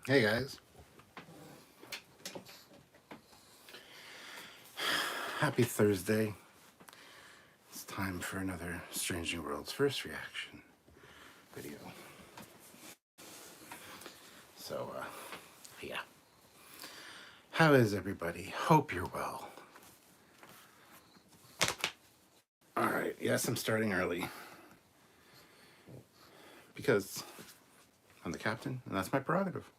Hey guys, happy Thursday. It's time for another Strange New Worlds first reaction video. So, yeah. How is everybody? Hope you're well. Alright, yes, I'm starting early because I'm the captain and that's my prerogative.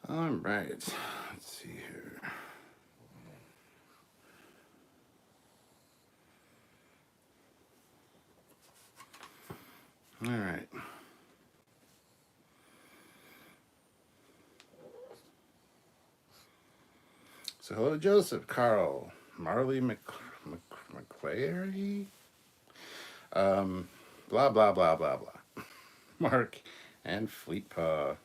Alright, let's see here. Alright. So, hello, Joseph, Carl, Marley McClary, blah, blah, blah, blah, blah. Mark and Fleetpaw.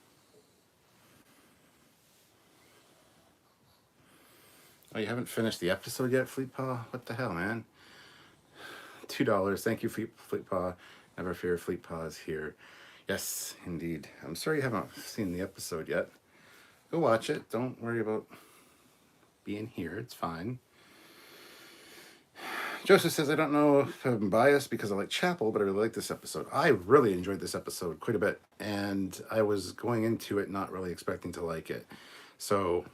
Oh, you haven't finished the episode yet, Fleetpaw? What the hell, man? $2. Thank you, Fleetpaw. Never fear, Fleetpaw is here. Yes, indeed. I'm sorry you haven't seen the episode yet. Go watch it. Don't worry about being here. It's fine. Joseph says, I don't know if I'm biased because I like Chapel, but I really like this episode. I really enjoyed this episode quite a bit, and I was going into it not really expecting to like it. So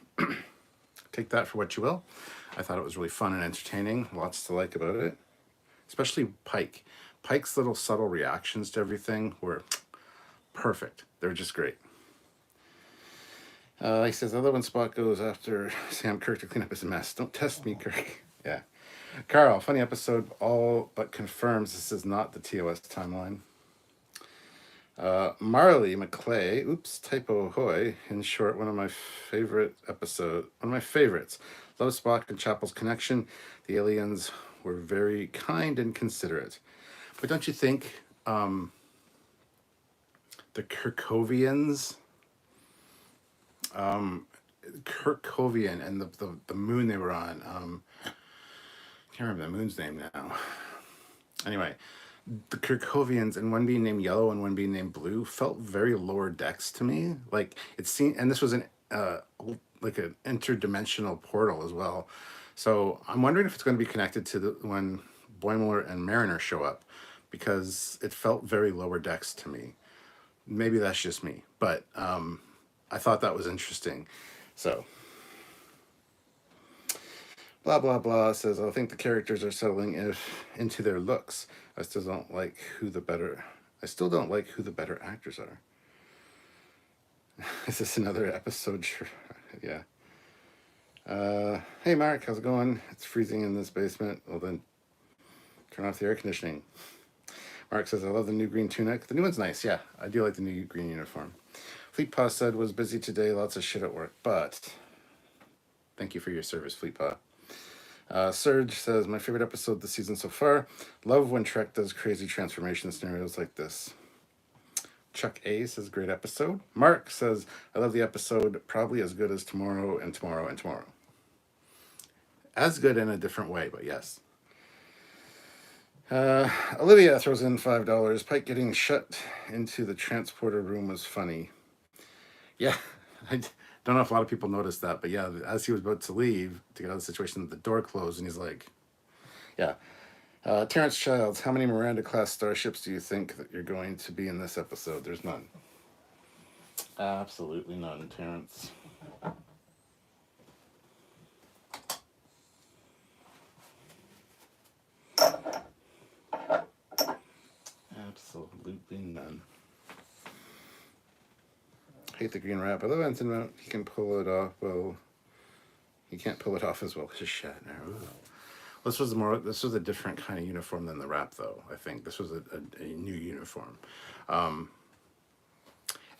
take that for what you will. I thought it was really fun and entertaining. Lots to like about it. Especially Pike. Pike's little subtle reactions to everything were perfect. They're just great. He says, I love when Spock goes after Sam Kirk to clean up his mess. Don't test me, Kirk. Yeah. Carl, funny episode, all but confirms this is not the TOS timeline. Marley McClay, oops, typo hoy. In short, one of my favorites. Love Spock and Chapel's connection. The aliens were very kind and considerate. But don't you think the Kirkovians, Kirkovian and the moon they were on, I can't remember the moon's name now. Anyway, the Kirkovians and one being named Yellow and one being named Blue felt very lower decks to me. Like it seemed, and this was an like an interdimensional portal as well. So I'm wondering if it's going to be connected to when Boimler and Mariner show up, because it felt very lower decks to me. Maybe that's just me, but I thought that was interesting. So blah blah blah says, I think the characters are settling into their looks. I still don't like who the better actors are. Is this another episode? Yeah. Hey Mark, how's it going? It's freezing in this basement. Well then, turn off the air conditioning. Mark says, I love the new green tunic. The new one's nice, yeah. I do like the new green uniform. Fleetpaw said, was busy today, lots of shit at work, but thank you for your service, Fleetpaw. Serge says, my favorite episode this season so far. Love when Trek does crazy transformation scenarios like this. Chuck A says, great episode. Mark says, I love the episode, probably as good as tomorrow and tomorrow and tomorrow. As good in a different way, but yes. Olivia throws in $5. Pike getting shut into the transporter room was funny. Yeah, I don't know if a lot of people noticed that, but yeah, as he was about to leave to get out of the situation, the door closed and he's like, yeah. Terrence Childs, how many Miranda-class starships do you think that you're going to be in this episode? There's none. Absolutely none, Terrence. Absolutely none. Hate the green wrap. I love Anson Mount. He can pull it off. Well, he can't pull it off as well as Shatner. Ooh. This was a different kind of uniform than the wrap, though. I think this was a new uniform.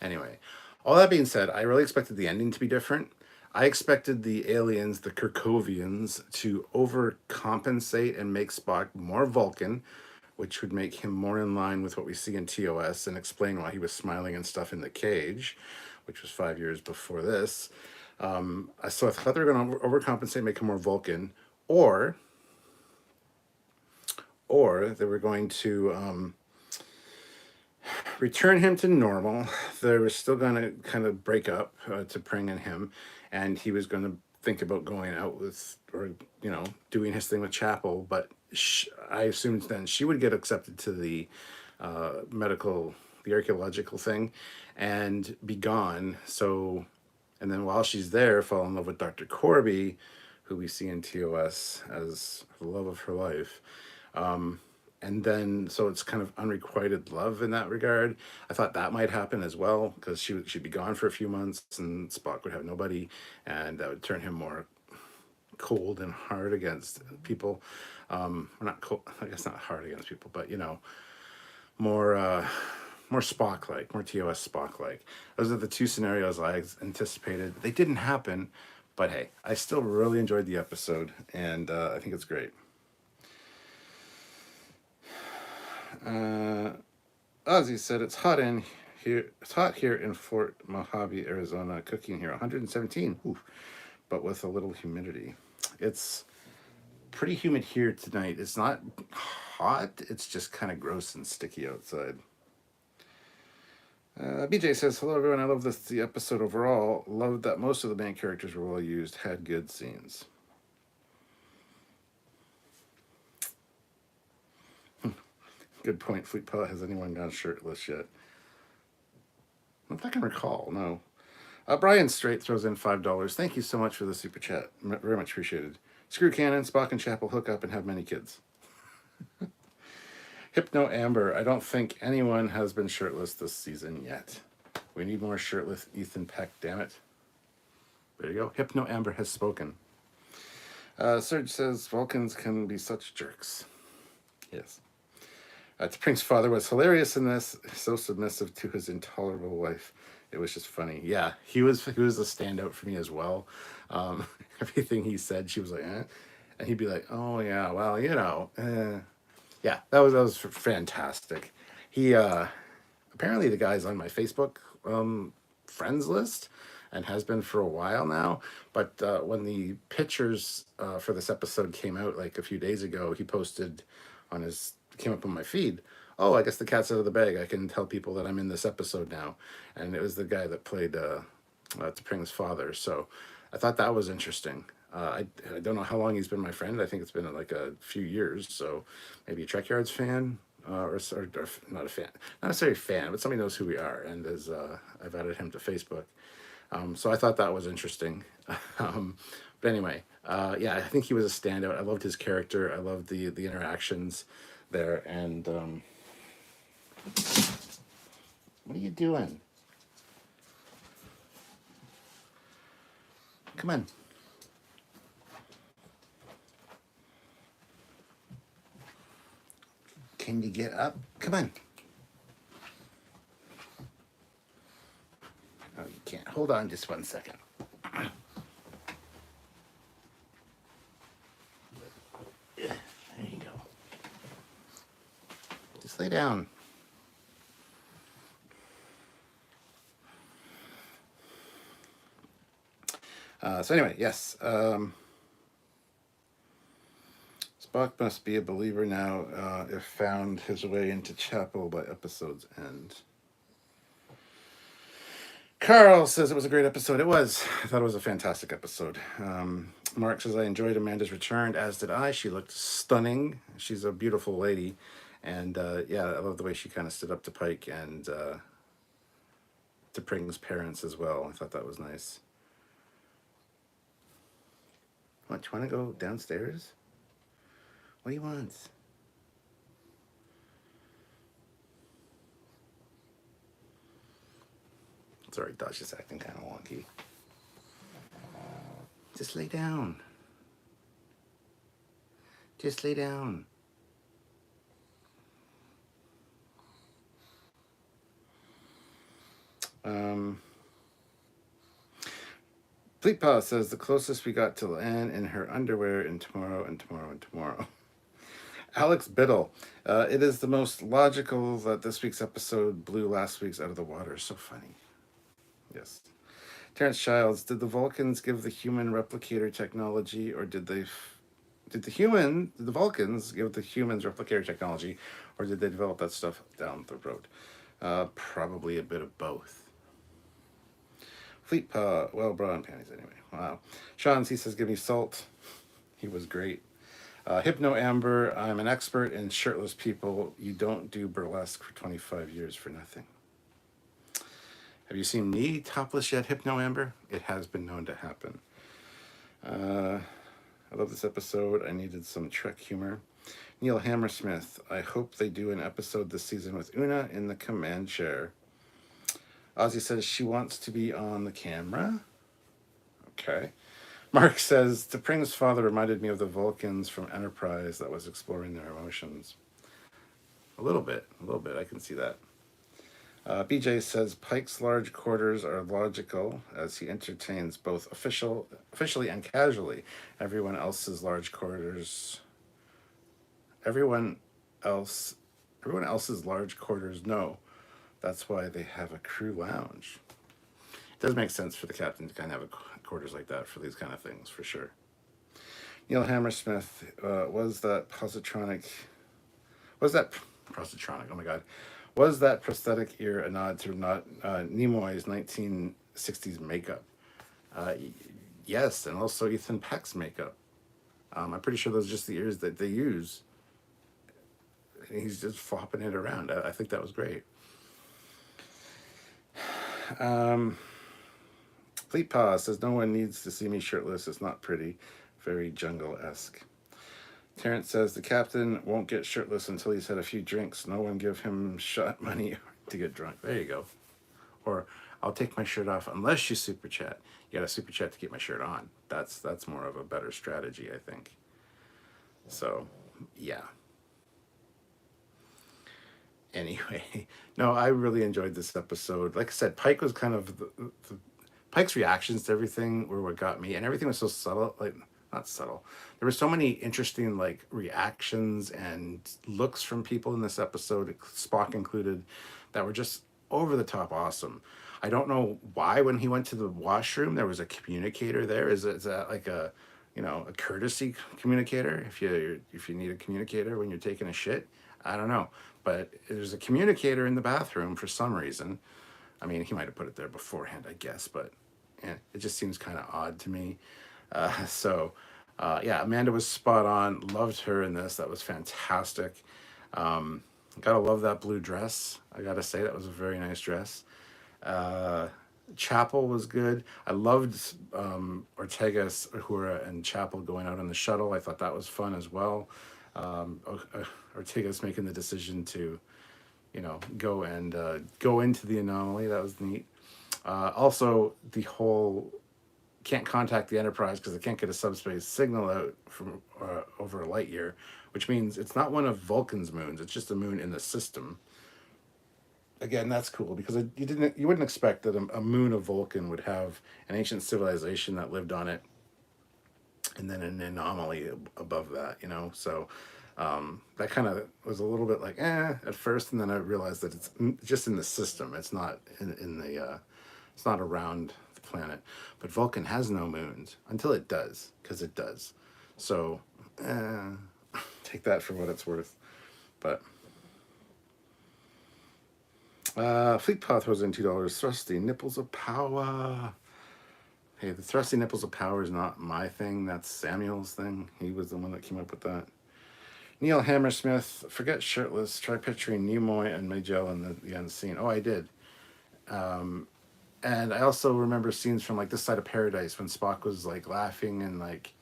Anyway, all that being said, I really expected the ending to be different. I expected the aliens, the Kirkovians, to overcompensate and make Spock more Vulcan, which would make him more in line with what we see in TOS and explain why he was smiling and stuff in the cage, which was 5 years before this. So I thought they were going to overcompensate, make him more Vulcan, or or they were going to return him to normal. They were still going to kind of break up to Pring and him, and he was going to think about going out with, or doing his thing with Chapel. But I assumed then she would get accepted to the the archaeological thing, and be gone. So, and then while she's there, fall in love with Dr. Corby, who we see in TOS as the love of her life. And then, so it's kind of unrequited love in that regard. I thought that might happen as well, because she'd be gone for a few months and Spock would have nobody, and that would turn him more cold and hard against people. Not cold, I guess not hard against people, but more more Spock like, more TOS Spock like. Those are the two scenarios I anticipated. They didn't happen, but hey, I still really enjoyed the episode, and I think it's great. Ozzy said it's hot in here. It's hot here in Fort Mojave, Arizona. Cooking here, 117. Ooh, but with a little humidity. It's pretty humid here tonight. It's not hot. It's just kind of gross and sticky outside. BJ says, hello everyone. I love the episode overall. Loved that most of the main characters were well used. Had good scenes. Good point. Fleet Pilot, has anyone gone shirtless yet? Not that I can recall, no. Brian Straight throws in $5. Thank you so much for the super chat. Very much appreciated. Screw Cannon, Spock and Chapel hook up and have many kids. Hypno Amber, I don't think anyone has been shirtless this season yet. We need more shirtless Ethan Peck, damn it. There you go. Hypno Amber has spoken. Serge says, Vulcans can be such jerks. Yes. T'Pring's father was hilarious in this, so submissive to his intolerable wife. It was just funny. Yeah, he was a standout for me as well. Everything he said, she was like, eh. And he'd be like, oh yeah, well, yeah, that was fantastic. He apparently the guy's on my Facebook friends list and has been for a while now. But when the pictures for this episode came out like a few days ago, he posted on came up on my feed. Oh, I guess the cat's out of the bag. I can tell people that I'm in this episode now. And it was the guy that played T'Pring's father. So I thought that was interesting. I don't know how long he's been my friend. I think it's been like a few years. So maybe a Trekyards fan, or not a fan, not necessarily a fan, but somebody knows who we are. And I've added him to Facebook. So I thought that was interesting. But anyway, yeah, I think he was a standout. I loved his character. I loved the interactions there. And what are you doing? Come on. Can you get up? Come on. Oh, you can't. Hold on just 1 second. There you go. Just lay down. So anyway, yes. Spock must be a believer now if found his way into Chapel by episode's end. Carl says it was a great episode. It was. I thought it was a fantastic episode. Mark says, I enjoyed Amanda's return, as did I. She looked stunning. She's a beautiful lady. And yeah, I love the way she kind of stood up to Pike and to Pring's parents as well. I thought that was nice. What, do you want to go downstairs? What do you want? Sorry, Dodge is acting kind of wonky. Just lay down. Just lay down. Fleet Paw says the closest we got to Lan in her underwear in Tomorrow and Tomorrow and Tomorrow. Alex Biddle. It is the most logical that this week's episode blew last week's out of the water. So funny. Yes. Terrence Childs. Did the Vulcans give the human replicator technology, or did they did the Vulcans give the humans replicator technology, or did they develop that stuff down the road? Probably a bit of both. Fleet Paw, well, bra and panties anyway. Wow. Sean, he says, give me salt. He was great. Hypno Amber, I'm an expert in shirtless people. You don't do burlesque for 25 years for nothing. Have you seen me topless yet, Hypno Amber? It has been known to happen. I love this episode. I needed some Trek humor. Neil Hammersmith, I hope they do an episode this season with Una in the command chair. Ozzy says she wants to be on the camera. Okay. Mark says, T'Pring's father reminded me of the Vulcans from Enterprise that was exploring their emotions. A little bit. I can see that. BJ says, Pike's large quarters are logical as he entertains both officially and casually. Everyone else's large quarters no. That's why they have a crew lounge. It does make sense for the captain to kind of have quarters like that for these kind of things, for sure. Neil Hammersmith, was that positronic? Oh my God. Was that prosthetic ear a nod to Nimoy's 1960s makeup? Yes, and also Ethan Peck's makeup. I'm pretty sure those are just the ears that they use. He's just flopping it around. I think that was great. Fleet Paw says, no one needs to see me shirtless. It's not pretty. Very jungle-esque. Terrence says, the captain won't get shirtless until he's had a few drinks. No one give him shot money to get drunk. There you go. Or, I'll take my shirt off unless you super chat. You got to super chat to get my shirt on. That's more of a better strategy, I think. So, yeah. Anyway, no, I really enjoyed this episode. Like I said, Pike was kind of Pike's reactions to everything were what got me, and everything was so subtle, like not subtle. There were so many interesting like reactions and looks from people in this episode, Spock included, that were just over the top awesome. I don't know why when he went to the washroom there was a communicator there. Is that like a courtesy communicator? If you need a communicator when you're taking a shit, I don't know. But there's a communicator in the bathroom for some reason. I mean, he might have put it there beforehand, I guess, but it just seems kind of odd to me. Yeah, Amanda was spot on. Loved her in this. That was fantastic. Gotta love that blue dress. I gotta say, that was a very nice dress. Chapel was good. I loved Ortega, Uhura, and Chapel going out on the shuttle. I thought that was fun as well. Ortega's making the decision to, go into the anomaly. That was neat. Also, the whole can't contact the Enterprise because they can't get a subspace signal out from over a light year, which means it's not one of Vulcan's moons. It's just a moon in the system. Again, that's cool because you wouldn't expect that a moon of Vulcan would have an ancient civilization that lived on it, and then an anomaly above that. So. That kind of was a little bit like at first, and then I realized that it's just in the system. It's not it's not around the planet. But Vulcan has no moons until it does, because it does. So take that for what it's worth. But Fleet Paw throws in $2. Thrusty nipples of power. Hey, the thrusty nipples of power is not my thing. That's Samuel's thing. He was the one that came up with that. Neil Hammersmith, forget shirtless. Try picturing Nimoy and Majel in the end scene. Oh, I did. And I also remember scenes from like This Side of Paradise when Spock was like laughing and like,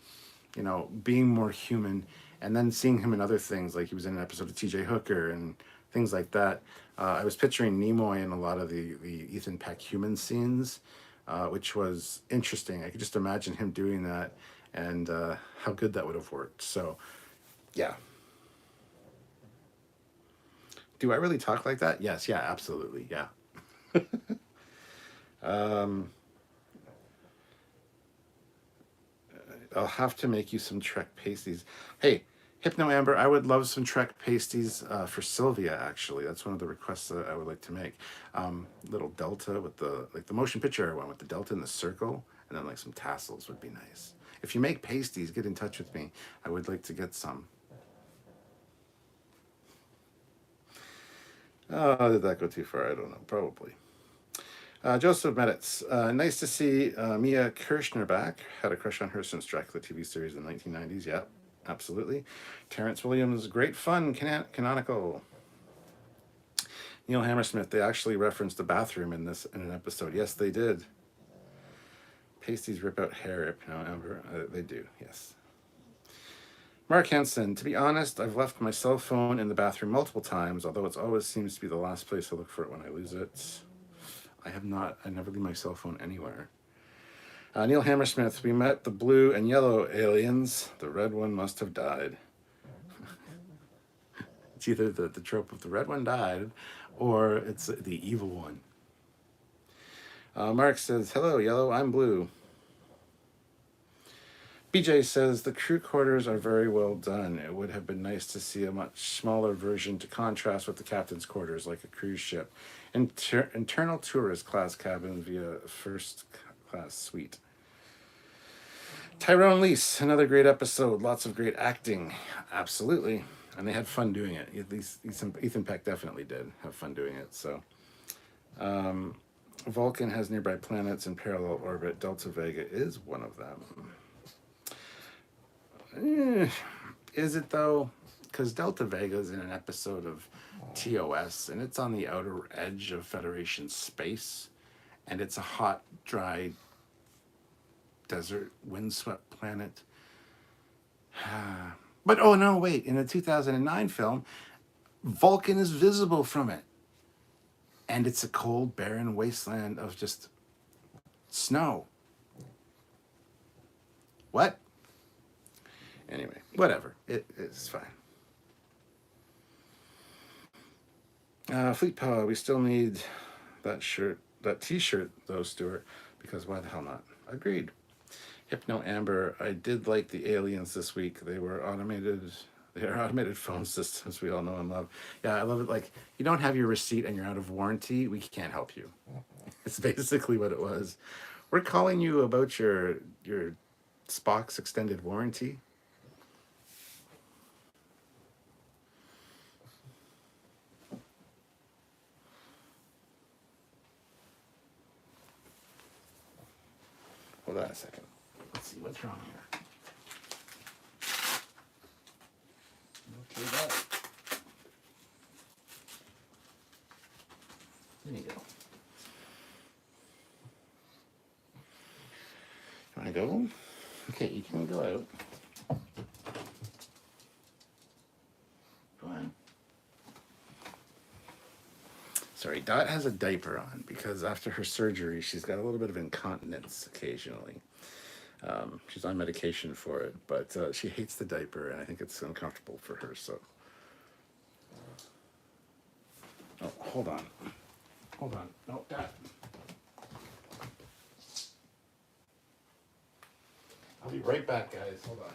being more human. And then seeing him in other things, like he was in an episode of TJ Hooker and things like that. I was picturing Nimoy in a lot of the Ethan Peck human scenes, which was interesting. I could just imagine him doing that and how good that would have worked. So, yeah. Do I really talk like that? Yes, yeah, absolutely, yeah. I'll have to make you some Trek pasties. Hey, Hypno Amber, I would love some Trek pasties for Sylvia, actually. That's one of the requests that I would like to make. Little delta with the motion picture one with the delta and the circle And then like some tassels would be nice. If you make pasties, get in touch with me. I would like to get some. Oh, did that go too far? I don't know. Probably. Joseph Meditz. Nice to see Mia Kirshner back. Had a crush on her since Dracula TV series in the 1990s. Yep, absolutely. Terrence Williams. Great fun. Canonical. Neil Hammersmith. They actually referenced the bathroom in an episode. Yes, they did. Pasties rip out hair. Amber. They do. Yes. Mark Hansen, to be honest, I've left my cell phone in the bathroom multiple times, although it always seems to be the last place I look for it when I lose it. I never leave my cell phone anywhere. Neil Hammersmith, we met the blue and yellow aliens. The red one must have died. It's either the trope of the red one died, or it's the evil one. Mark says, hello, yellow, I'm blue. BJ says, the crew quarters are very well done. It would have been nice to see a much smaller version to contrast with the captain's quarters, like a cruise ship. Internal tourist class cabin via first class suite. Tyrone Lease, another great episode. Lots of great acting. Absolutely. And they had fun doing it. At least Ethan Peck definitely did have fun doing it. So, Vulcan has nearby planets in parallel orbit. Delta Vega is one of them. Is it though? Because Delta Vega is in an episode of TOS, and it's on the outer edge of Federation space, and it's a hot, dry, desert, windswept planet. But oh no, wait! In the 2009 film, Vulcan is visible from it, and it's a cold, barren wasteland of just snow. What? Anyway, whatever. It's fine. Fleet Power, we still need that t-shirt though, Stuart, because why the hell not? Agreed. Hypno Amber, I did like the aliens this week. They are automated phone systems we all know and love. Yeah, I love it. Like, you don't have your receipt and you're out of warranty, we can't help you. It's basically what it was. We're calling you about your Spock's extended warranty. Hold on a second. Let's see what's wrong here. Okay, that. There you go. You want to go? Okay, you can go out. Go on. Sorry, Dot has a diaper on because after her surgery, she's got a little bit of incontinence occasionally. She's on medication for it, but she hates the diaper, and I think it's uncomfortable for her, so. Oh, hold on. Hold on. No, Dot. I'll be right back, guys. Hold on.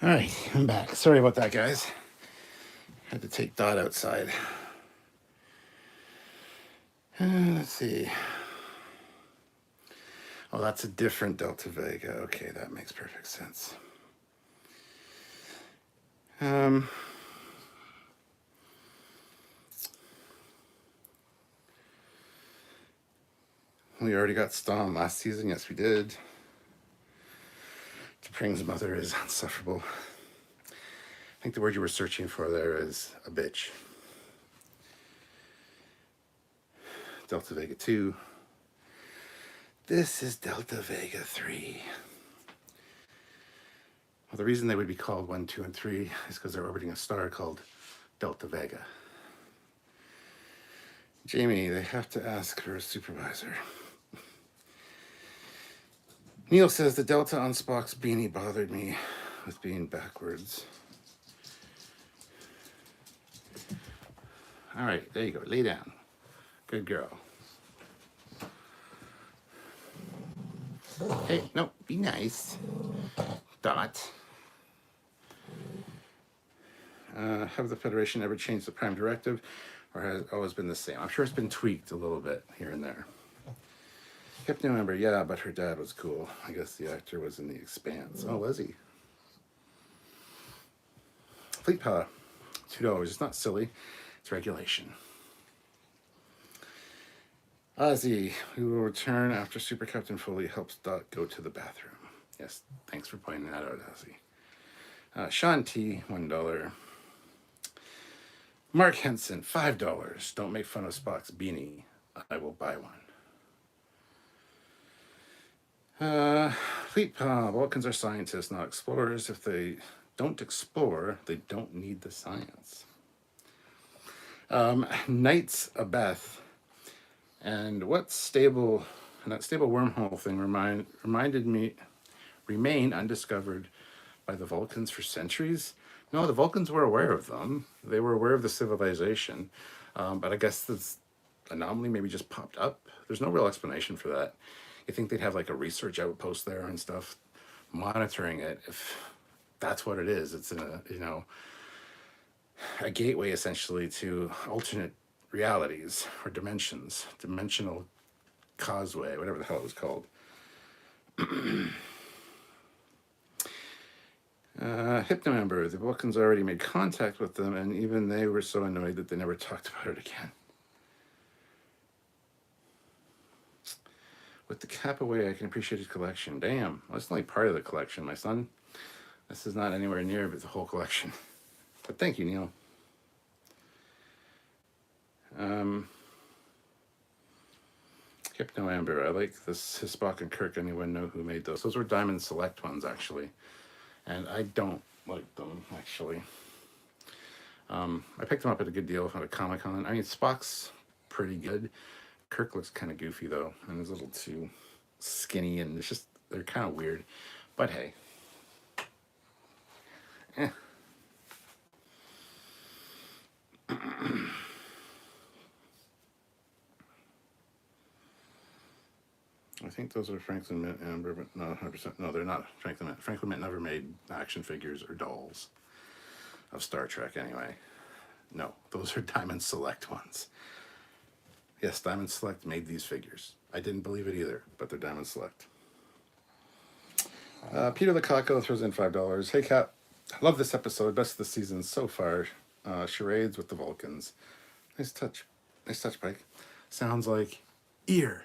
All right, I'm back. Sorry about that, guys. Had to take Dot outside. Let's see. Oh, that's a different Delta Vega. Okay, that makes perfect sense. We already got Stom last season. Yes, we did. T'Pring's mother is insufferable. I think the word you were searching for there is a bitch. Delta Vega 2. This is Delta Vega 3. Well, the reason they would be called 1, 2, and 3 is because they're orbiting a star called Delta Vega. Jamie, they have to ask for a supervisor. Neil says the Delta on Spock's beanie bothered me with being backwards. All right, there you go. Lay down. Good girl. Hey, no, be nice. Dot. Have the Federation ever changed the Prime Directive, or has it always been the same? I'm sure it's been tweaked a little bit here and there. Captain Member, yeah, but her dad was cool. I guess the actor was in The Expanse. Oh, was he? Fleet Power, $2. It's not silly. It's regulation. Ozzy, we will return after Super Captain Foley helps Dot go to the bathroom. Yes, thanks for pointing that out, Ozzy. Sean T, $1. Mark Henson, $5. Don't make fun of Spock's beanie. I will buy one. Fleet Vulcans are scientists, not explorers. If they don't explore, they don't need the science. Knights a Beth. And what stable, and that stable wormhole thing reminded me, remain undiscovered by the Vulcans for centuries. No, the Vulcans were aware of them. They were aware of the civilization. But I guess this anomaly maybe just popped up. There's no real explanation for that. You think they'd have like a research outpost there and stuff monitoring it. If that's what it is, it's a gateway essentially to alternate realities or dimensions, dimensional causeway, whatever the hell it was called. Hypnomember, the Vulcans already made contact with them, and even they were so annoyed that they never talked about it again. With the cap away, I can appreciate his collection. Damn, well, that's only part of the collection, my son. This is not anywhere near the whole collection. But thank you, Neil. Hypno Amber, I like this. His Spock and Kirk. Anyone know who made those? Those were Diamond Select ones, actually. And I don't like them, actually. I picked them up at a good deal at a Comic-Con. I mean, Spock's pretty good. Kirk looks kind of goofy, though, and is a little too skinny, and it's just, they're kind of weird. But hey. I think those are Franklin Mint Amber, but not 100%. No, they're not Franklin Mint. Franklin Mint never made action figures or dolls of Star Trek, anyway. No, those are Diamond Select ones. Yes, Diamond Select made these figures. I didn't believe it either, but they're Diamond Select. Peter the Cocko throws in $5. Hey, Cap. I love this episode. Best of the season so far. Charades with the Vulcans. Nice touch. Nice touch, Pike. Sounds like ear.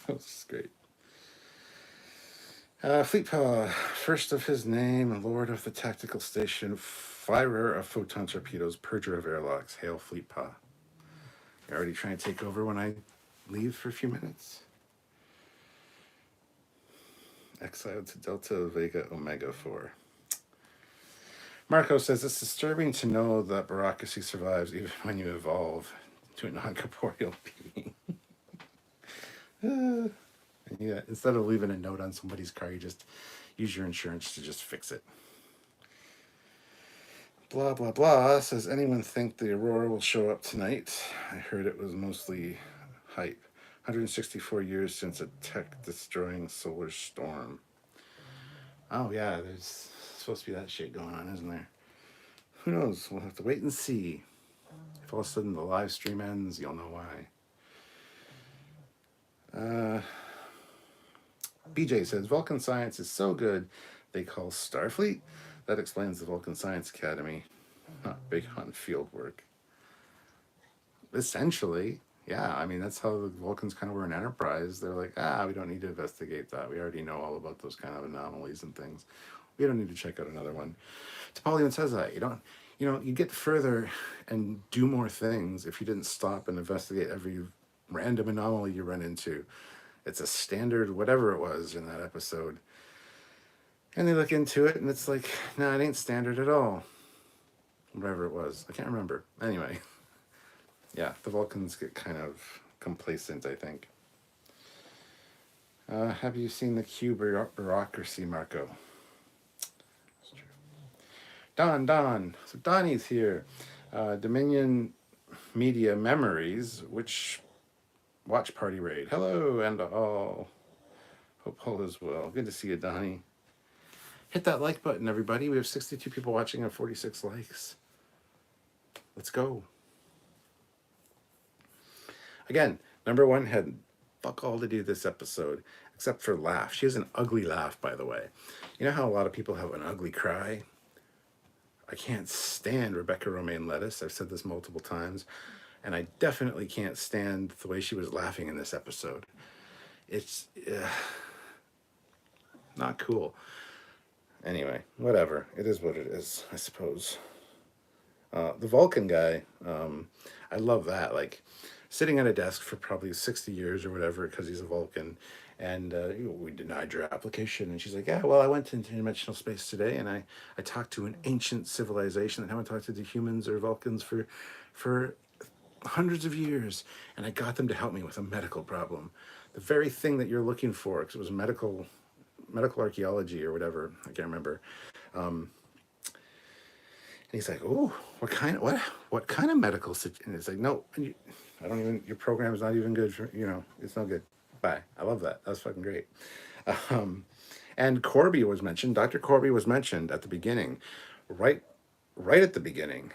That was great. Fleet Power, first of his name, Lord of the Tactical Station, firer of photon torpedoes, purger of airlocks. Hail Fleet Power. You're already trying to take over when I leave for a few minutes. Exiled to Delta Vega Omega 4. Marco says, it's disturbing to know that bureaucracy survives even when you evolve to a non-corporeal being. Yeah, instead of leaving a note on somebody's car, you just use your insurance to just fix it. Blah, blah, blah. Says, anyone think the Aurora will show up tonight? I heard it was mostly hype. 164 years since a tech-destroying solar storm. Oh yeah, there's supposed to be that shit going on, isn't there? Who knows? We'll have to wait and see. If all of a sudden the live stream ends, you'll know why. BJ says Vulcan science is so good they call Starfleet. That explains the Vulcan Science Academy. Not big on field work. Essentially, yeah. I mean, that's how the Vulcans kind of were in Enterprise. They're like, we don't need to investigate that. We already know all about those kind of anomalies and things. We don't need to check out another one. T'Pol even says that. You get further and do more things if you didn't stop and investigate every random anomaly you run into. It's a standard, whatever it was in that episode. And they look into it and it's like, nah, it ain't standard at all. Whatever it was. I can't remember. Anyway. Yeah, the Vulcans get kind of complacent, I think. Have you seen the Q bureaucracy, Marco? That's true. Don. So Donnie's here. Dominion Media Memories, which watch party raid. Hello and all. Hope all is well. Good to see you, Donnie. Hit that like button, everybody. We have 62 people watching and 46 likes. Let's go. Again, number one had fuck all to do this episode, except for laugh. She has an ugly laugh, by the way. You know how a lot of people have an ugly cry? I can't stand Rebecca Romaine Lettuce. I've said this multiple times. And I definitely can't stand the way she was laughing in this episode. It's not cool. Anyway, whatever. It is what it is, I suppose. The Vulcan guy, I love that. Like, sitting at a desk for probably 60 years or whatever because he's a Vulcan. And we denied your application. And she's like, yeah, well, I went into dimensional space today and I talked to an ancient civilization that haven't talked to the humans or Vulcans for hundreds of years. And I got them to help me with a medical problem. The very thing that you're looking for, because it was medical archaeology or whatever. I can't remember. And he's like, oh, what kind of medical situation? And it's like, no, your program is not even good for, it's no good. Bye. I love that. That's fucking great. And Corby was mentioned. Dr. Corby was mentioned at the beginning, right at the beginning,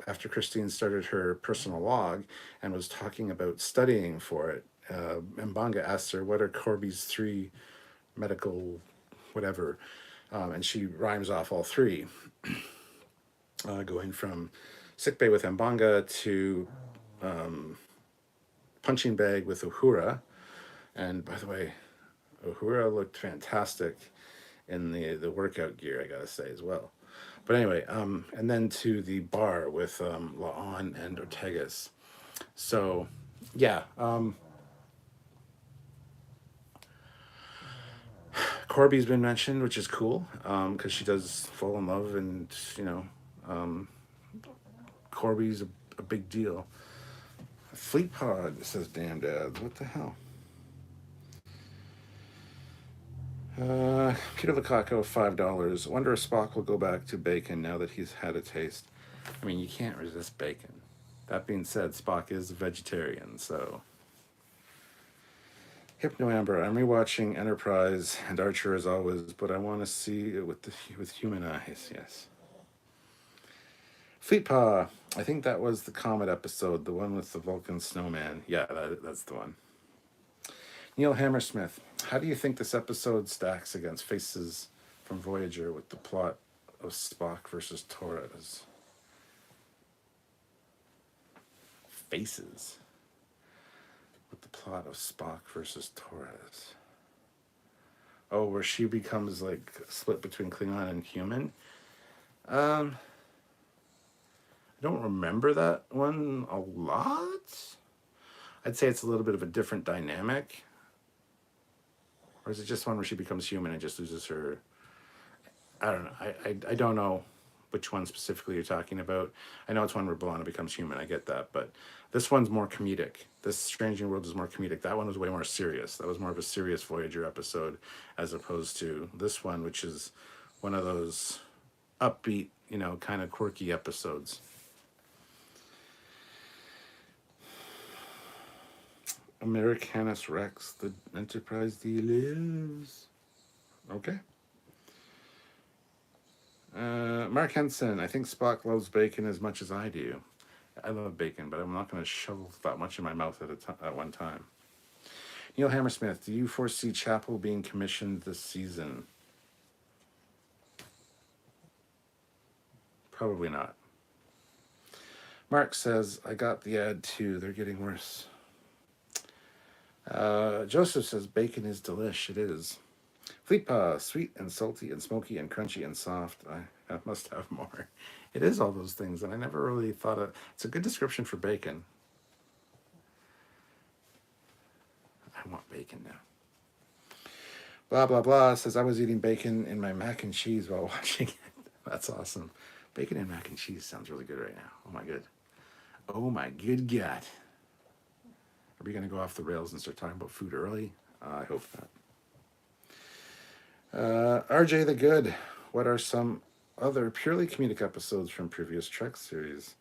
after Christine started her personal log and was talking about studying for it. Mbanga asks her, what are Corby's 3 medical whatever? And she rhymes off all 3. Going from sickbay with Mbanga to punching bag with Uhura. And by the way, Uhura looked fantastic in the workout gear, I gotta say, as well. But anyway, and then to the bar with La'an and Ortegas. So, yeah. Corby's been mentioned, which is cool, because she does fall in love and, Corby's a big deal. Fleet Pod says, damn dad, what the hell? Peter Lukaku, $5. Wonder if Spock will go back to bacon now that he's had a taste. I mean, you can't resist bacon. That being said, Spock is a vegetarian, so. Hypno Amber, I'm rewatching Enterprise and Archer as always, but I want to see it with human eyes, yes. Fleet Paw, I think that was the Comet episode, the one with the Vulcan snowman. Yeah, that's the one. Neil Hammersmith, how do you think this episode stacks against Faces from Voyager with the plot of Spock versus Torres? Faces. With the plot of Spock versus Torres. Oh, where she becomes like split between Klingon and human? I don't remember that one a lot. I'd say it's a little bit of a different dynamic. Or is it just one where she becomes human and just loses her? I don't know. I don't know which one specifically you're talking about. I know it's one where B'Elanna becomes human. I get that. But this one's more comedic. This Strange New World is more comedic. That one was way more serious. That was more of a serious Voyager episode as opposed to this one, which is one of those upbeat, kind of quirky episodes. Americanus Rex, the Enterprise D lives. Okay. Mark Henson, I think Spock loves bacon as much as I do. I love bacon, but I'm not going to shovel that much in my mouth at one time. Neil Hammersmith, do you foresee Chapel being commissioned this season? Probably not. Mark says, I got the ad too. They're getting worse. Joseph says, bacon is delish. It is. Fleetpaw, sweet and salty and smoky and crunchy and soft. I must have more. It is all those things, and I never really thought of. It's a good description for bacon. I want bacon now. Blah, blah, blah says, I was eating bacon in my mac and cheese while watching it. That's awesome. Bacon and mac and cheese sounds really good right now. Oh, my good. Oh, my good God. Are we going to go off the rails and start talking about food early? I hope not. RJ the Good. What are some other purely comedic episodes from previous Trek series?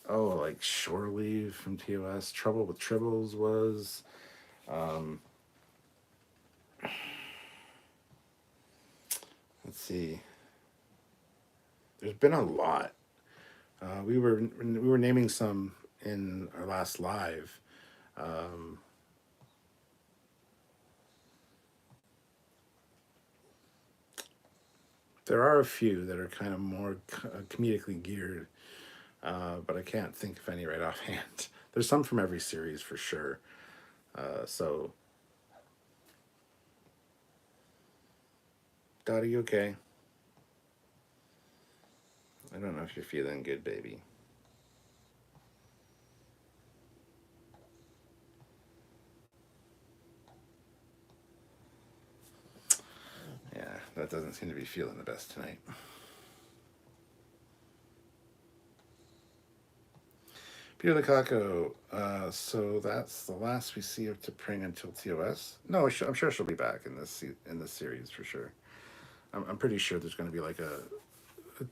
Oh, like Shore Leave from TOS. Trouble with Tribbles was. Let's see. There's been a lot. We were naming some in our last live. There are a few that are kind of more comedically geared, but I can't think of any right offhand. There's some from every series for sure. So, Dottie, you okay? I don't know if you're feeling good, baby. Yeah, that doesn't seem to be feeling the best tonight. Peter Lukaku, so that's the last we see of T'Pring until TOS? No, I'm sure she'll be back in this series for sure. I'm pretty sure there's going to be like a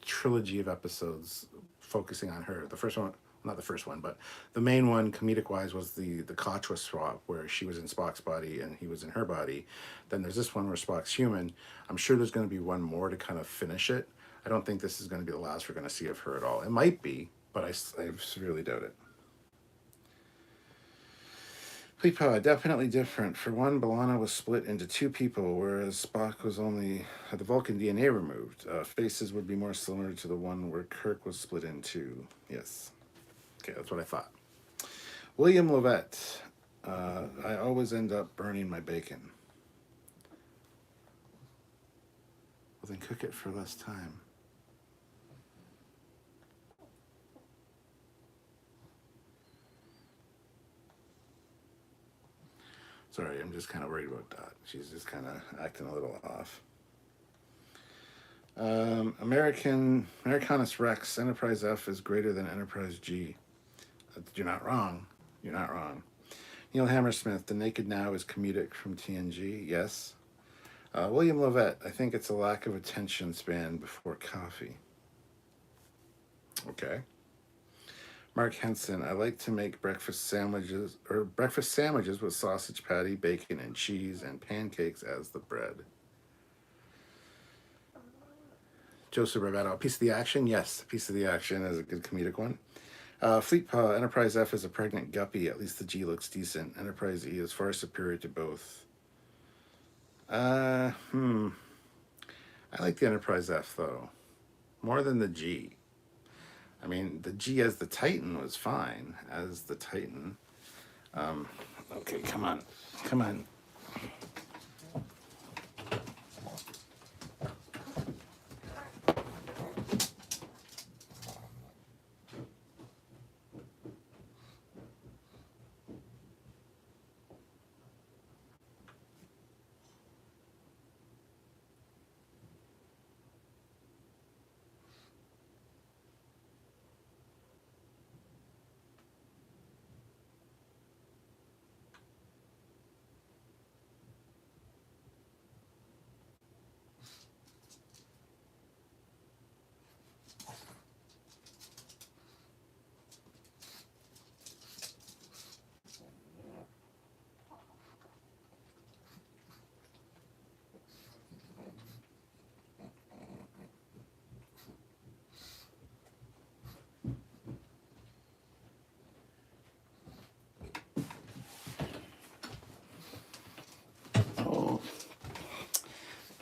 trilogy of episodes focusing on her. The first one, not the first one, but the main one, comedic wise, was the Kachwa swap where she was in Spock's body and he was in her body. Then there's this one where Spock's human. I'm sure there's going to be one more to kind of finish it. I don't think this is going to be the last we're going to see of her at all. It might be, but I severely doubt it. Fleetpaw, definitely different. For one, B'Elanna was split into two people, whereas Spock was only had the Vulcan DNA removed. Faces would be more similar to the one where Kirk was split into. Yes. Okay, that's what I thought. William Lovett, I always end up burning my bacon. Well, then cook it for less time. Sorry, I'm just kind of worried about Dot. She's just kind of acting a little off. Americanus Rex, Enterprise F is greater than Enterprise G. You're not wrong. You're not wrong. Neil Hammersmith, The Naked Now is comedic from TNG. Yes. William Lovett, I think it's a lack of attention span before coffee. Okay. Mark Henson, I like to make breakfast sandwiches with sausage patty, bacon, and cheese, and pancakes as the bread. Joseph Ravetto, Piece of the Action? Yes, Piece of the Action is a good comedic one. Fleetpaw, Enterprise F is a pregnant guppy. At least the G looks decent. Enterprise E is far superior to both. I like the Enterprise F, though. More than the G. I mean, the G as the Titan was fine. As the Titan. Okay, come on. Come on.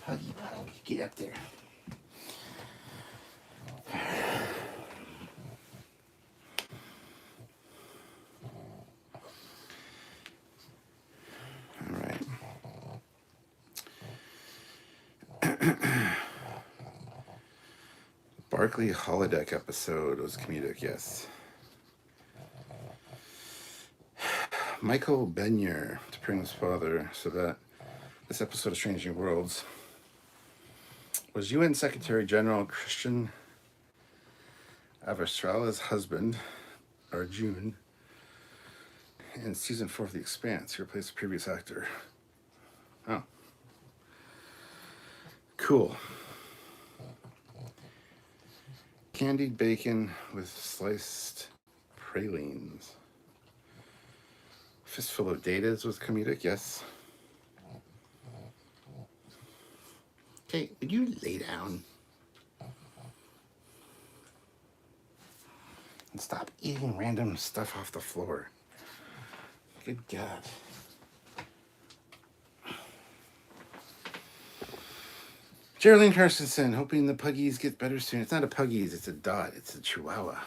Puggy pug, get up there. All right. Barkley holodeck episode was comedic, yes. Michael Benyer to Pring's father, so that this episode of Strange New Worlds was UN Secretary General Christian Avasrala's husband, Arjun, in season 4 of The Expanse. He replaced the previous actor. Oh. Cool. Candied bacon with sliced pralines. Fistful of datas was comedic, yes. Okay, would you lay down? And stop eating random stuff off the floor. Good God. Geraldine Carstensen, hoping the puggies get better soon. It's not a puggies, it's a dot. It's a chihuahua.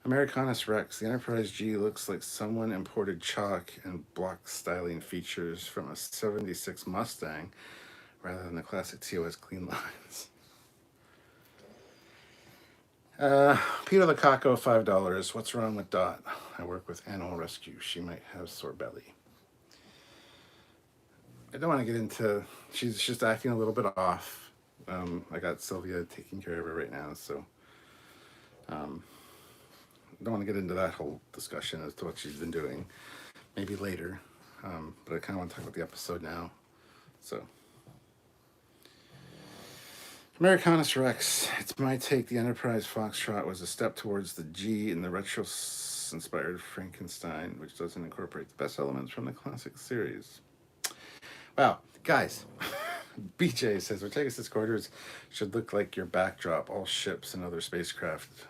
Americanus Rex. The Enterprise G looks like someone imported chalk and block styling features from a 76 Mustang rather than the classic TOS clean lines. Peter the Caco, $5. What's wrong with Dot? I work with Animal Rescue. She might have sore belly. I don't want to get into... She's just acting a little bit off. I got Sylvia taking care of her right now, so... I don't want to get into that whole discussion as to what she's been doing. Maybe later. But I kind of want to talk about the episode now. So... Americanus Rex. It's my take. The Enterprise Foxtrot was a step towards the G in the retro-inspired Frankenstein, which doesn't incorporate the best elements from the classic series. Wow, guys. BJ says, Ortegas' quarters should look like your backdrop, all ships and other spacecraft,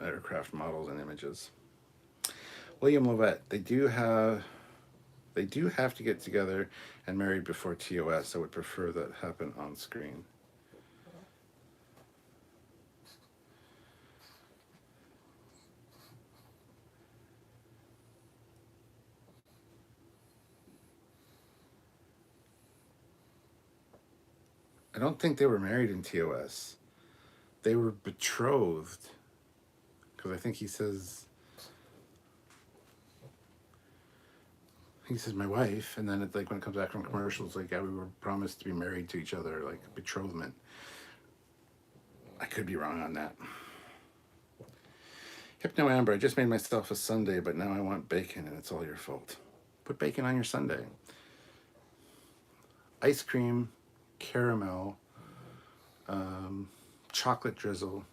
aircraft models and images. William Lovett. They do have to get together and married before TOS. I would prefer that happen on screen. I don't think they were married in TOS. They were betrothed. Because I think he says, my wife, and then it's like when it comes back from commercials, like, yeah, we were promised to be married to each other, like betrothment. I could be wrong on that. Hypno Amber, I just made myself a sundae, but now I want bacon, and it's all your fault. Put bacon on your sundae. Ice cream, caramel, chocolate drizzle,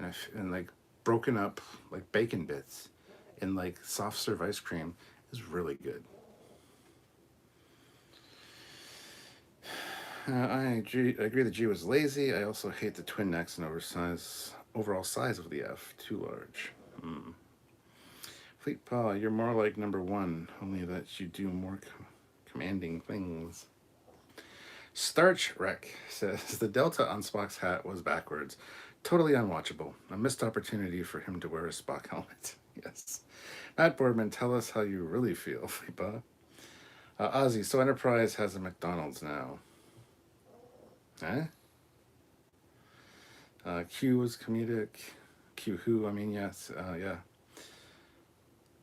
and like broken up like bacon bits in like soft serve ice cream is really good. I agree the G was lazy. I also hate the twin necks and overall size of the F, too large. Fleet Paw, you're more like number 1, only that you do more commanding things. Starch Wreck says, the Delta on Spock's hat was backwards. Totally unwatchable. A missed opportunity for him to wear a Spock helmet. Yes. Matt Boardman, tell us how you really feel, Flipa. Ozzy, so Enterprise has a McDonald's now. Eh? Q was comedic. Q who, I mean, yes, yeah.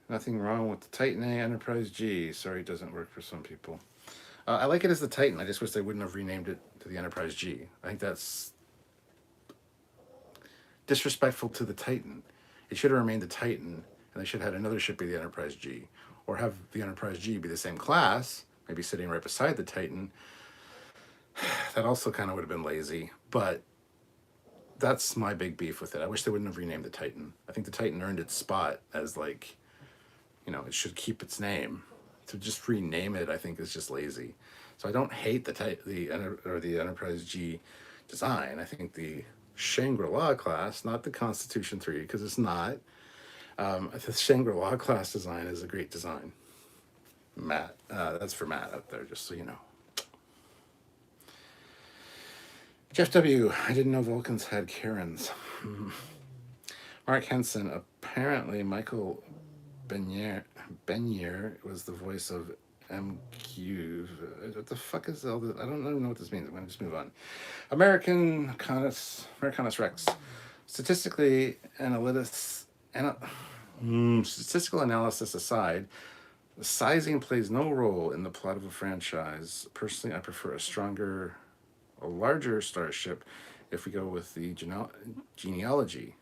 Nothing wrong with the Titan A Enterprise G. Sorry, it doesn't work for some people. I like it as the Titan. I just wish they wouldn't have renamed it to the Enterprise G. I think that's disrespectful to the Titan. It should have remained the Titan, and they should have had another ship be the Enterprise G. Or have the Enterprise G be the same class, maybe sitting right beside the Titan. That also kind of would have been lazy, but that's my big beef with it. I wish they wouldn't have renamed the Titan. I think the Titan earned its spot as, like, you know, it should keep its name. To just rename it, I think, is just lazy. So I don't hate the Enterprise G design. I think the Shangri-La class, not the Constitution 3, because it's not. The Shangri-La class design is a great design. Matt, that's for Matt out there, just so you know. Jeff W. I didn't know Vulcans had Karens. Mark Henson. Apparently, Michael Benier was the voice of MQ. What the fuck is all this? I don't even know what this means. I'm going to just move on. Americanus Rex. Statistically, statistical analysis aside, sizing plays no role in the plot of a franchise. Personally, I prefer a larger starship if we go with the genealogy.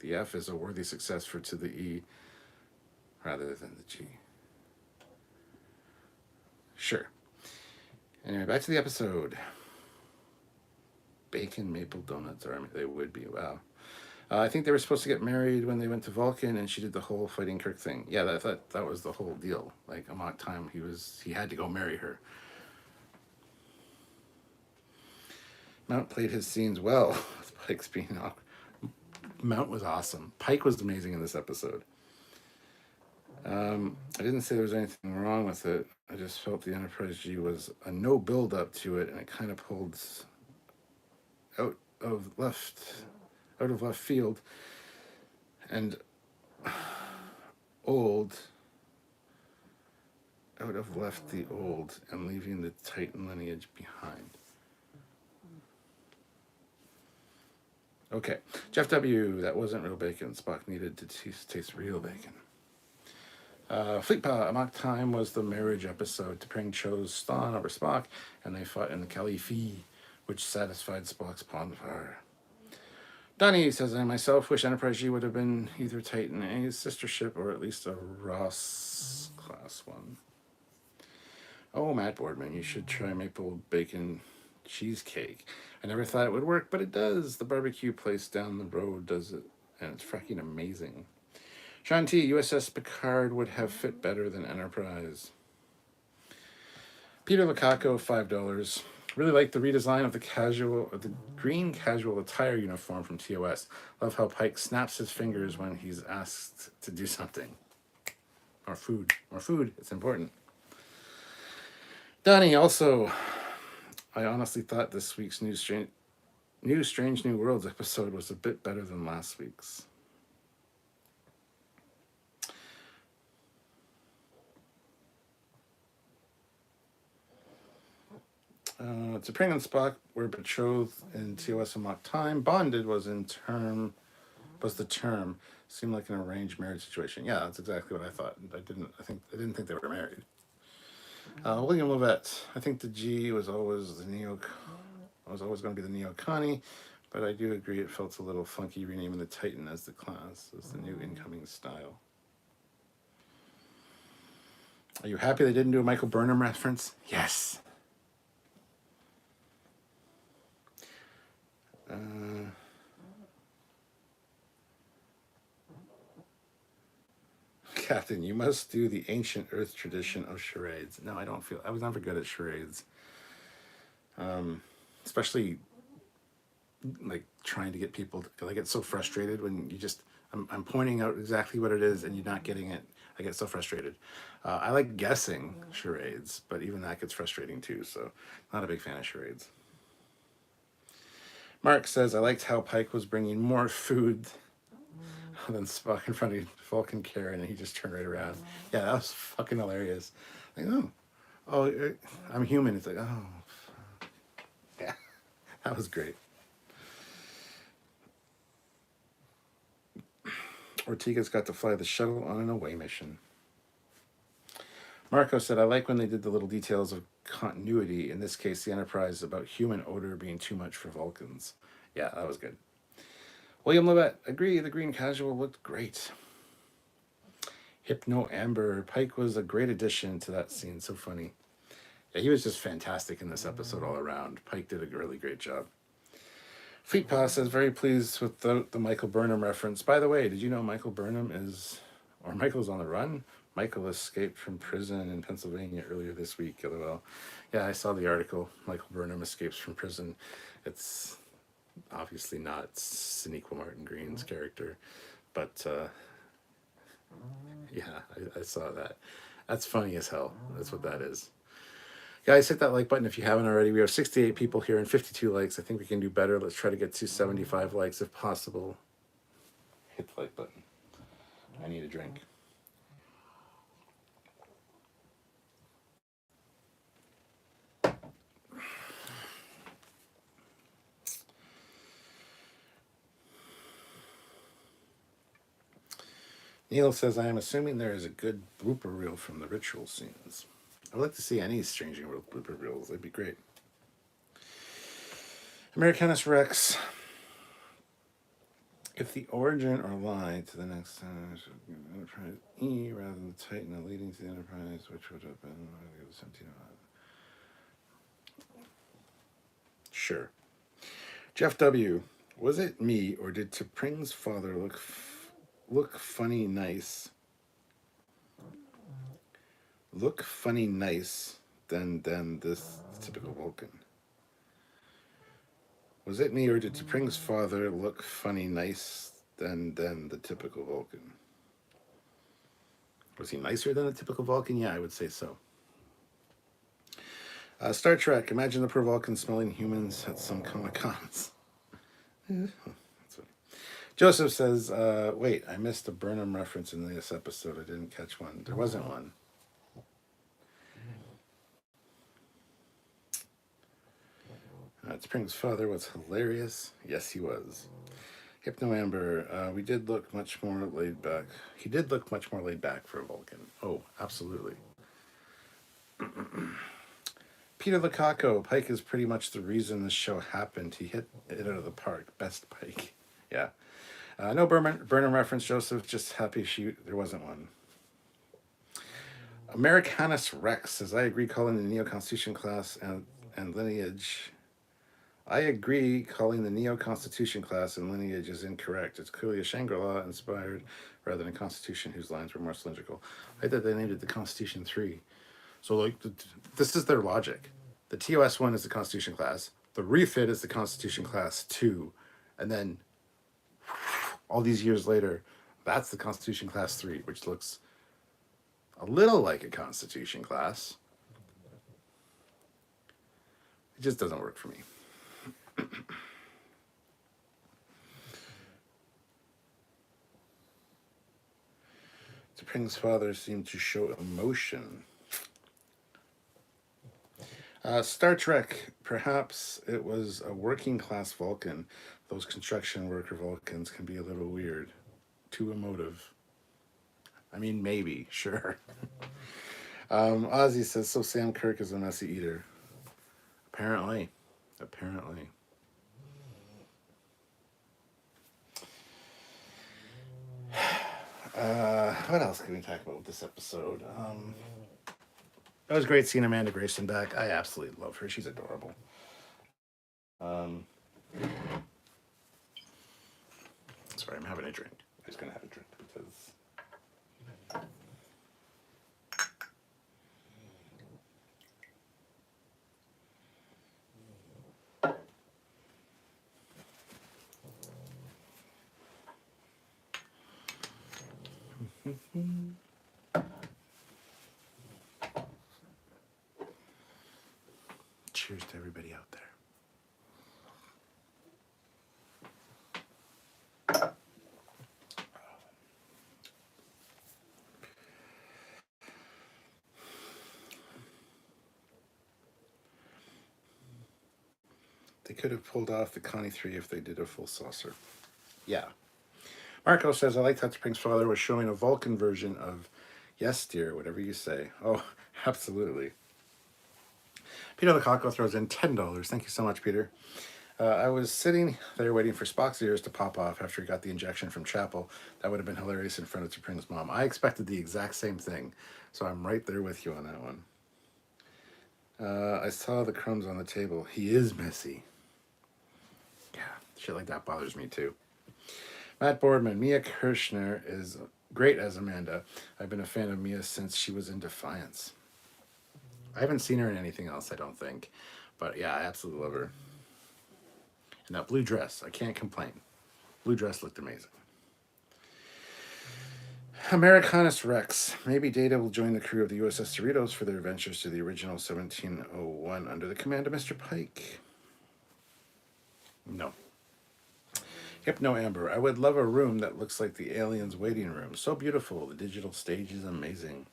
The F is a worthy successor to the E rather than the G. Sure. Anyway, back to the episode. Bacon maple donuts, or I mean, they would be. Wow. I think they were supposed to get married when they went to Vulcan, and she did the whole fighting Kirk thing. Yeah, that was the whole deal. Like amok time, he had to go marry her. Mount played his scenes well. With Pike's being awkward. Mount was awesome. Pike was amazing in this episode. I didn't say there was anything wrong with it. I just felt the Enterprise G was a no build up to it, and it kind of pulled out of left field and out of left the old and leaving the Titan lineage behind. Okay, Jeff W. That wasn't real bacon. Spock needed to taste real bacon. Fleetpa, Amok Time was the marriage episode. T'Pring chose Stan over Spock, and they fought in the Caliphie, which satisfied Spock's bonfire. Donnie says, I myself wish Enterprise G would have been either Titan A's sister ship or at least a Ross class one. Oh, Matt Boardman, you should try maple bacon cheesecake. I never thought it would work, but it does. The barbecue place down the road does it, and it's freaking amazing. Sean T, USS Picard would have fit better than Enterprise. Peter Lukaku, $5. Really like the redesign of the green casual attire uniform from TOS. Love how Pike snaps his fingers when he's asked to do something. More food. It's important. Donnie, also, I honestly thought this week's New Strange New Worlds episode was a bit better than last week's. T'Pring and Spock were betrothed in TOS Amok Time. Bonded was the term. Seemed like an arranged marriage situation. Yeah, that's exactly what I thought. I didn't think they were married. William Lovett. I think the G was always going to be the Neo Connie, but I do agree it felt a little funky renaming the Titan as the class, as the new incoming style. Are you happy they didn't do a Michael Burnham reference? Yes. Captain, you must do the ancient Earth tradition of charades. No, I was never good at charades. Especially like trying to get people I get so frustrated when I'm pointing out exactly what it is and you're not getting it. I get so frustrated. I like guessing charades, but even that gets frustrating too, so not a big fan of charades. Mark says, I liked how Pike was bringing more food than Spock in front of Vulcan Karen, and he just turned right around. Yeah, that was fucking hilarious. Like, I'm human. It's like, oh, yeah, that was great. Ortega's got to fly the shuttle on an away mission. Marco said, I like when they did the little details of continuity. In this case, the Enterprise about human odor being too much for Vulcans. Yeah, that was good. William Lovett, agree, the green casual looked great. Hypno Amber, Pike was a great addition to that scene, so funny. Yeah, he was just fantastic in this episode all around. Pike did a really great job. Fleet Pass says, very pleased with the Michael Burnham reference. By the way, did you know Michael's on the run? Michael escaped from prison in Pennsylvania earlier this week, LOL. Yeah, I saw the article. Michael Burnham escapes from prison. It's obviously not Sonequa Martin Green's character, but yeah, I saw that. That's funny as hell. That's what that is. Guys, hit that like button if you haven't already. We have 68 people here and 52 likes. I think we can do better. Let's try to get to 75 likes if possible. Hit the like button. I need a drink. Neil says, I am assuming there is a good blooper reel from the ritual scenes. I'd like to see any Strange World blooper reels. That'd be great. Americanus Rex. If the origin or lie to the next Enterprise E rather than the Titan leading to the Enterprise, which would have been 1705. Sure. Jeff W. Was it me or did T'Pring's father look funny nice? Look funny nice than this typical Vulcan? Was it me or did T'Pring's father look funny nice than the typical Vulcan? Was he nicer than a typical Vulcan? Yeah, I would say so. Star Trek. Imagine the poor Vulcan smelling humans at some Comic-Cons. That's funny. Joseph says, wait, I missed a Burnham reference in this episode. I didn't catch one. There wasn't one. T'Pring's father was hilarious. Yes, he was. Hypno Amber, we did look much more laid back. He did look much more laid back for a Vulcan. Oh, absolutely. Peter Lukaku, Pike is pretty much the reason this show happened. He hit it out of the park. Best Pike. Yeah. No Burnham reference, Joseph. Just happy there wasn't one. Americanus Rex says, I agree calling the Neo-Constitution class and lineage. I agree calling the Neo-Constitution class and lineage is incorrect. It's clearly a Shangri-La inspired rather than a Constitution whose lines were more cylindrical. I thought they named it the Constitution 3. So, like, this is their logic. The TOS 1 is the Constitution class. The refit is the Constitution class 2. And then, all these years later, that's the Constitution class 3, which looks a little like a Constitution class. It just doesn't work for me. T'Pring's father seemed to show emotion. Star Trek, perhaps it was a working class Vulcan. Those construction worker Vulcans can be a little weird. Too emotive. I mean, maybe, sure. Ozzy says, so Sam Kirk is a messy eater. Apparently. What else can we talk about with this episode? It was great seeing Amanda Grayson back. I absolutely love her. She's adorable. Sorry, I'm having a drink. I'm just going to have a drink because... Cheers to everybody out there. They could have pulled off the Connie 3 if they did a full saucer. Yeah. Marco says, I liked how T'Pring's father was showing a Vulcan version of yes, dear, whatever you say. Oh, absolutely. Peter Lukaku throws in $10. Thank you so much, Peter. I was sitting there waiting for Spock's ears to pop off after he got the injection from Chapel. That would have been hilarious in front of T'Pring's mom. I expected the exact same thing, so I'm right there with you on that one. I saw the crumbs on the table. He is messy. Yeah, shit like that bothers me too. Matt Boardman, Mia Kirshner is great as Amanda. I've been a fan of Mia since she was in Defiance. I haven't seen her in anything else, I don't think. But yeah, I absolutely love her. And that blue dress, I can't complain. Blue dress looked amazing. Americanus Rex. Maybe Data will join the crew of the USS Cerritos for their adventures to the original 1701 under the command of Mr. Pike. No. Hypno Amber. I would love a room that looks like the aliens' waiting room. So beautiful. The digital stage is amazing.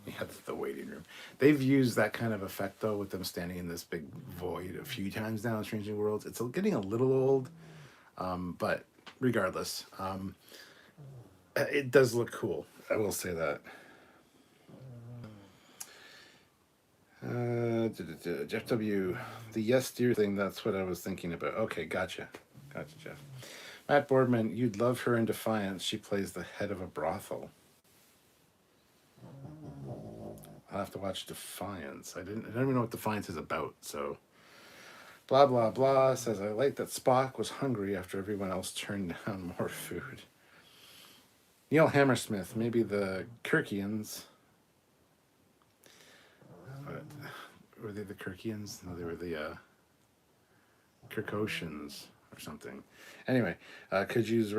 Yeah, the waiting room. They've used that kind of effect, though, with them standing in this big void a few times now in Strange New Worlds. It's getting a little old, but regardless, it does look cool. I will say that. Jeff W. The yes dear thing, that's what I was thinking about. Okay, gotcha. Gotcha, Jeff. Matt Boardman, you'd love her in Defiance. She plays the head of a brothel. I'll have to watch Defiance. I don't even know what Defiance is about, so. Blah, blah, blah says, I like that Spock was hungry after everyone else turned down more food. Neil Hammersmith, maybe the Kirkians. Were they the Kirkians? No, they were the Kirkotians or something. Anyway, could use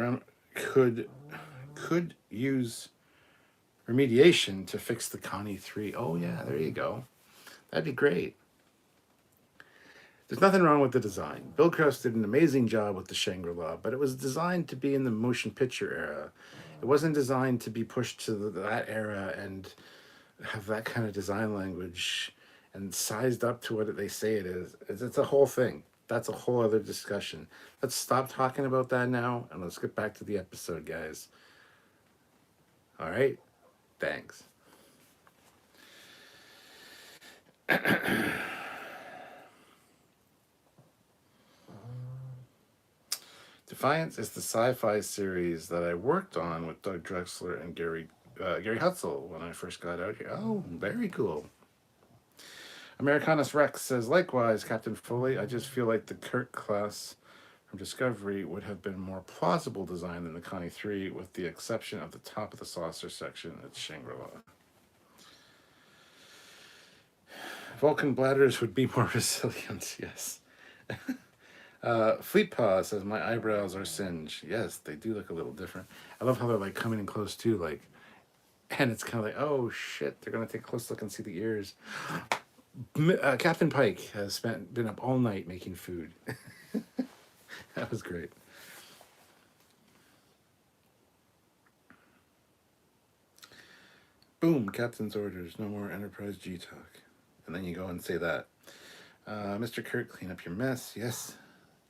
remediation to fix the Connie 3. Oh yeah, there you go. That'd be great. There's nothing wrong with the design. Bill Krause did an amazing job with the Shangri-La, but it was designed to be in the motion picture era. It wasn't designed to be pushed to that era and have that kind of design language and sized up to what they say it is. It's a whole thing. That's a whole other discussion. Let's stop talking about that now and let's get back to the episode, guys. All right? Thanks. Defiance is the sci-fi series that I worked on with Doug Drexler and Gary Hutzel when I first got out here. Oh, very cool. Americanus Rex says, likewise, Captain Foley, I just feel like the Kirk class from Discovery would have been more plausible design than the Connie 3, with the exception of the top of the saucer section at Shangri-La. Vulcan bladders would be more resilient, yes. Fleet Paw says, my eyebrows are singed. Yes, they do look a little different. I love how they're like coming in close too, like, and it's kind of like, oh shit, they're gonna take a close look and see the ears. Captain Pike has been up all night making food. That was great. Boom, Captain's orders, no more Enterprise G talk. And then you go and say that. Mr. Kirk, clean up your mess. Yes.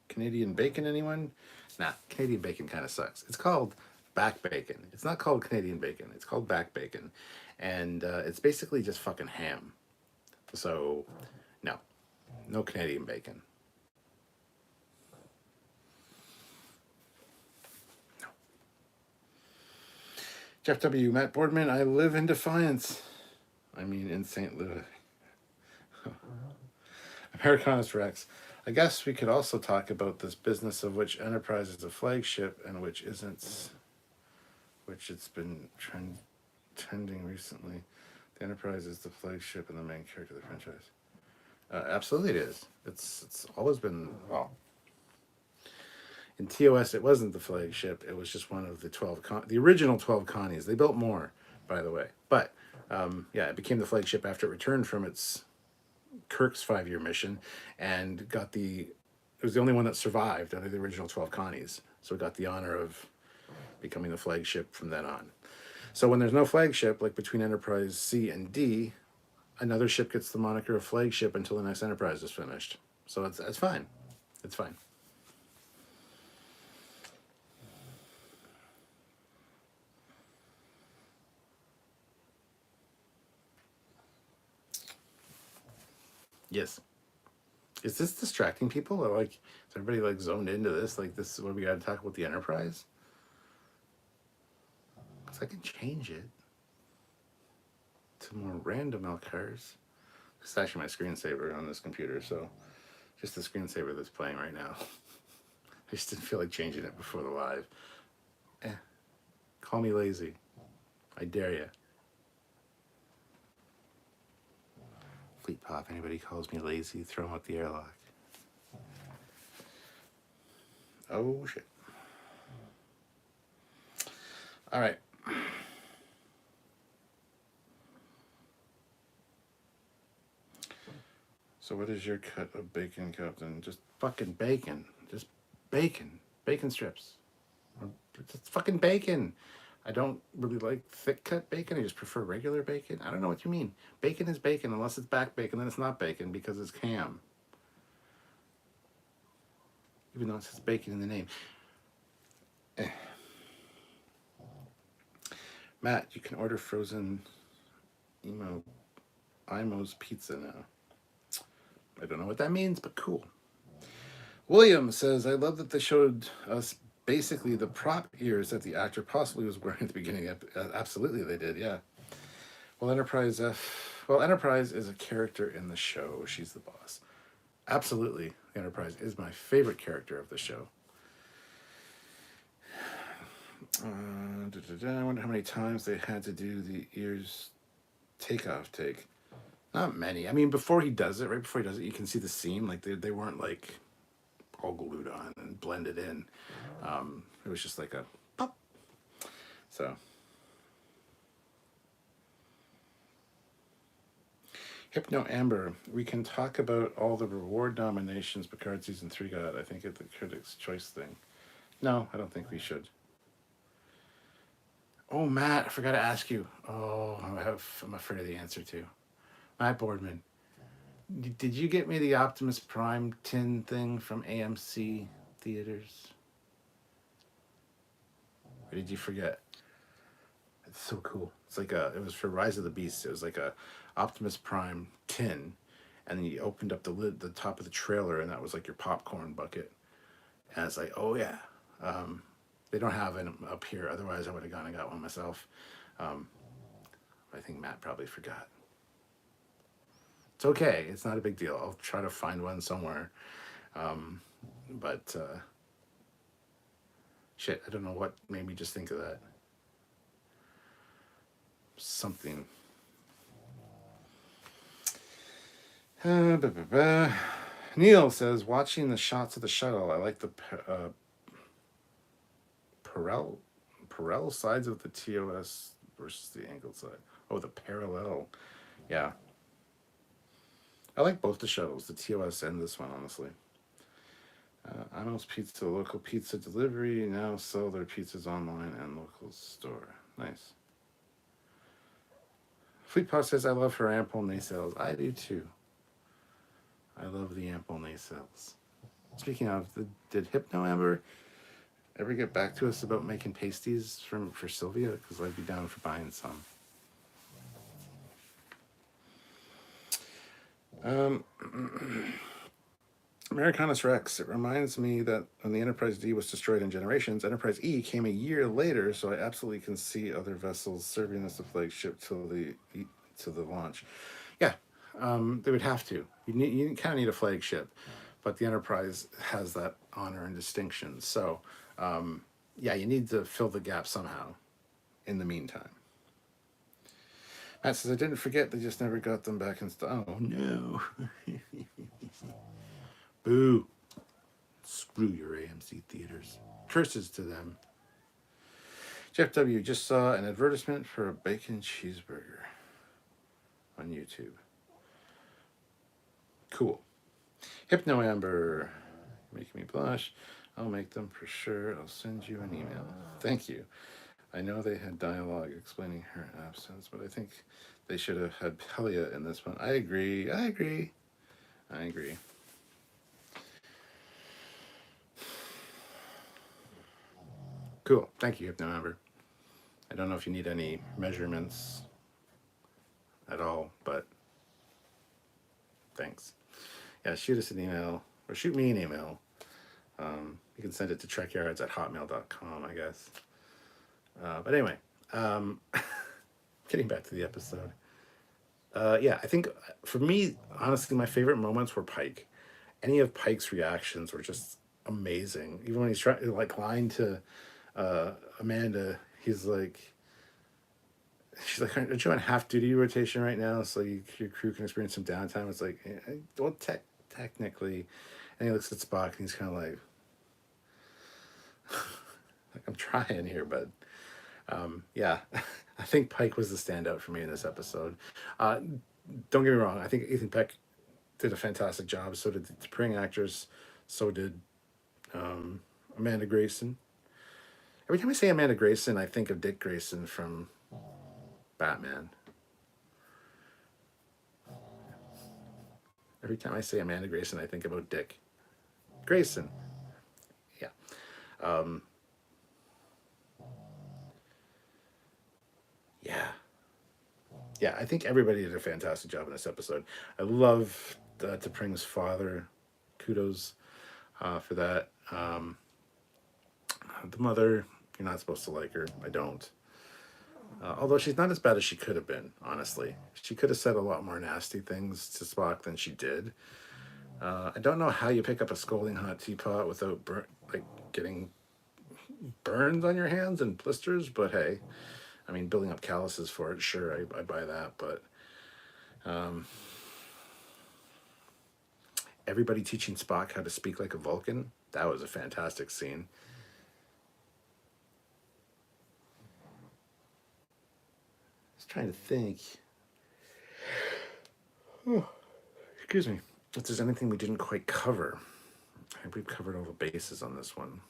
Canadian bacon, anyone? Nah, Canadian bacon kind of sucks. It's called back bacon. It's not called Canadian bacon. It's called back bacon. And it's basically just fucking ham. So, no Canadian bacon. No. Jeff W. Matt Boardman, I live in Defiance. I mean, in St. Louis. Americanus Rex. I guess we could also talk about this business of which Enterprise is a flagship and which isn't, which it's been trending recently. The Enterprise is the flagship and the main character of the franchise. Absolutely it is. It's always been, well, in TOS it wasn't the flagship, it was just one of the the original 12 Connies. They built more, by the way. But, yeah, it became the flagship after it returned from its Kirk's 5-year mission and it was the only one that survived out of the original 12 Connies. So it got the honor of becoming the flagship from then on. So when there's no flagship, like between Enterprise C and D, another ship gets the moniker of flagship until the next Enterprise is finished. So it's fine. It's fine. Yes. Is this distracting people? Or like, is everybody like zoned into this? Like, this is what we got to talk about the Enterprise? Because I can change it to more random Elcars. This is actually my screensaver on this computer, so just the screensaver that's playing right now. I just didn't feel like changing it before the live. Call me lazy. I dare you. Fleet Pop, anybody calls me lazy, throw them out the airlock. Oh, shit. All right. So what is your cut of bacon, Captain? Just fucking bacon. Just bacon. Bacon strips. Just fucking bacon. I don't really like thick cut bacon. I just prefer regular bacon. I don't know what you mean. Bacon is bacon. Unless it's back bacon, then it's not bacon because it's ham. Even though it says bacon in the name. Eh. Matt, you can order frozen Imo's pizza now. I don't know what that means, but cool. William says, I love that they showed us basically the prop ears that the actor possibly was wearing at the beginning. Absolutely, they did, yeah. Well, Enterprise is a character in the show. She's the boss. Absolutely, Enterprise is my favorite character of the show. I wonder how many times they had to do the ears takeoff take. Not many. I mean, before he does it, you can see the seam. Like they weren't like all glued on and blended in. It was just like a pop. So. Hypno Amber, we can talk about all the reward nominations Picard Season 3 got. I think at the Critics' Choice thing. No, I don't think we should. Oh, Matt, I forgot to ask you. Oh, I'm afraid of the answer too. Matt Boardman, did you get me the Optimus Prime tin thing from AMC Theaters? Or did you forget? It's so cool. It's like it was for Rise of the Beasts. It was like a Optimus Prime tin, and then you opened up the lid, the top of the trailer, and that was like your popcorn bucket. And it's like, oh yeah. They don't have it up here. Otherwise, I would have gone and got one myself. I think Matt probably forgot. It's okay. It's not a big deal. I'll try to find one somewhere. Shit, I don't know what made me just think of that. Something. Neil says, watching the shots of the shuttle, I like the parallel sides of the TOS versus the angled side. Oh, the parallel. Yeah. I like both the shuttles, the TOS and this one, honestly. Imo's Pizza, local pizza delivery, now sell their pizzas online and local store. Nice. Fleetpod says, I love her ample nacelles. I do too. I love the ample nacelles. Speaking of, did Hypno Amber ever get back to us about making pasties for Sylvia? Because I'd be down for buying some. Americanus Rex, it reminds me that when the Enterprise D was destroyed in Generations, Enterprise E came a year later, so I absolutely can see other vessels serving as the flagship till the launch. Yeah, they would have to. You kind of need a flagship, but the Enterprise has that honor and distinction. So, yeah, you need to fill the gap somehow in the meantime. Matt says, I didn't forget, they just never got them back in stock. Oh, no. Boo. Screw your AMC theaters. Curses to them. Jeff W. just saw an advertisement for a bacon cheeseburger on YouTube. Cool. Hypno Amber. Making me blush. I'll make them for sure. I'll send you an email. Thank you. I know they had dialogue explaining her absence, but I think they should have had Pelia in this one. I agree. Cool. Thank you, Hypno Amber. I don't know if you need any measurements at all, but thanks. Yeah, shoot us an email, or shoot me an email. You can send it to trekyards@hotmail.com, I guess. But anyway, getting back to the episode. Yeah, I think for me, honestly, my favorite moments were Pike. Any of Pike's reactions were just amazing. Even when he's trying, like, lying to Amanda, she's like, aren't you on half duty rotation right now? So your crew can experience some downtime. It's like, well, technically. And he looks at Spock and he's kind of like, I'm trying here, but yeah, I think Pike was the standout for me in this episode. Don't get me wrong. I think Ethan Peck did a fantastic job. So did the T'Pring actress. So did Amanda Grayson. Every time I say Amanda Grayson, I think of Dick Grayson from Batman. Every time I say Amanda Grayson, I think about Dick Grayson. Yeah. Yeah. Yeah, I think everybody did a fantastic job in this episode. I love T'Pring's father. Kudos for that. The mother, you're not supposed to like her. I don't. Although she's not as bad as she could have been, honestly. She could have said a lot more nasty things to Spock than she did. I don't know how you pick up a scalding hot teapot without getting burns on your hands and blisters, but hey, I mean, building up calluses for it, sure, I buy that, but everybody teaching Spock how to speak like a Vulcan, that was a fantastic scene. I was trying to think. Oh, excuse me. If there's anything we didn't quite cover. I think we've covered all the bases on this one.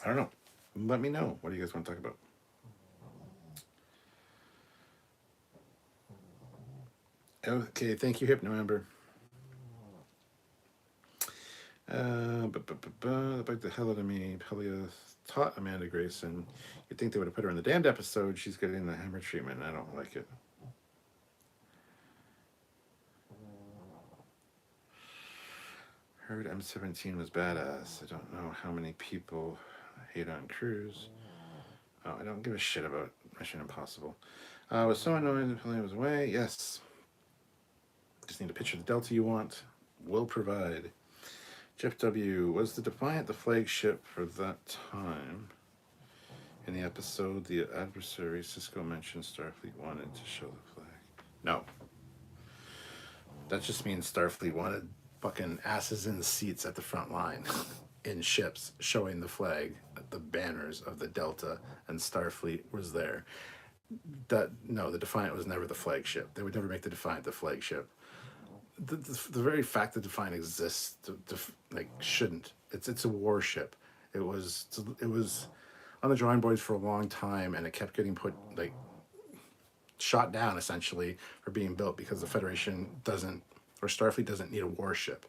I don't know. Let me know. What do you guys want to talk about? Okay, thank you, Hypno Amber. Bug the hell out of me. Pelia taught Amanda Grayson. You'd think they would have put her in the damned episode. She's getting the hammer treatment. I don't like it. Heard M17 was badass. I don't know how many people hate on Cruise. Oh, I don't give a shit about Mission Impossible. I was so annoyed that Pelia was away. Yes. Just need a picture of the Delta you want. Will provide. Jeff W. Was the Defiant the flagship for that time? In the episode, the adversary, Cisco mentioned Starfleet wanted to show the flag. No. That just means Starfleet wanted fucking asses in the seats at the front line in ships showing the flag, the banners of the Delta, and Starfleet was there. No, the Defiant was never the flagship. They would never make the Defiant the flagship. The very fact that Defiant exists shouldn't. It's a warship. It was on the drawing boards for a long time, and it kept getting put shot down essentially for being built because the Federation doesn't, or Starfleet doesn't need a warship.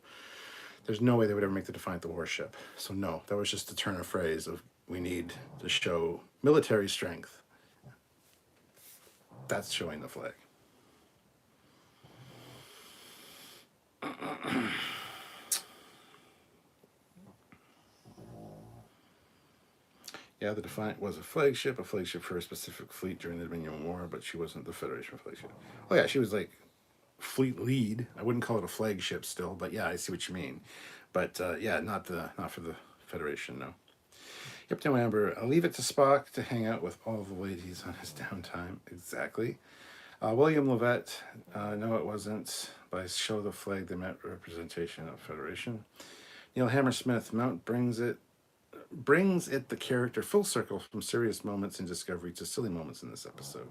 There's no way they would ever make the Defiant the warship. So no, that was just a turn of phrase of we need to show military strength. That's showing the flag. Yeah, the Defiant was a flagship for a specific fleet during the Dominion War, but she wasn't the Federation flagship. Oh yeah, she was like fleet lead. I wouldn't call it a flagship still, but yeah, I see what you mean. But yeah, not for the Federation, no. Yep, no, Amber. I'll leave it to Spock to hang out with all the ladies on his downtime. Exactly. William Levette, no, it wasn't. By show the flag, they meant representation of Federation. Neil Hammersmith, Mount brings it the character full circle from serious moments in Discovery to silly moments in this episode.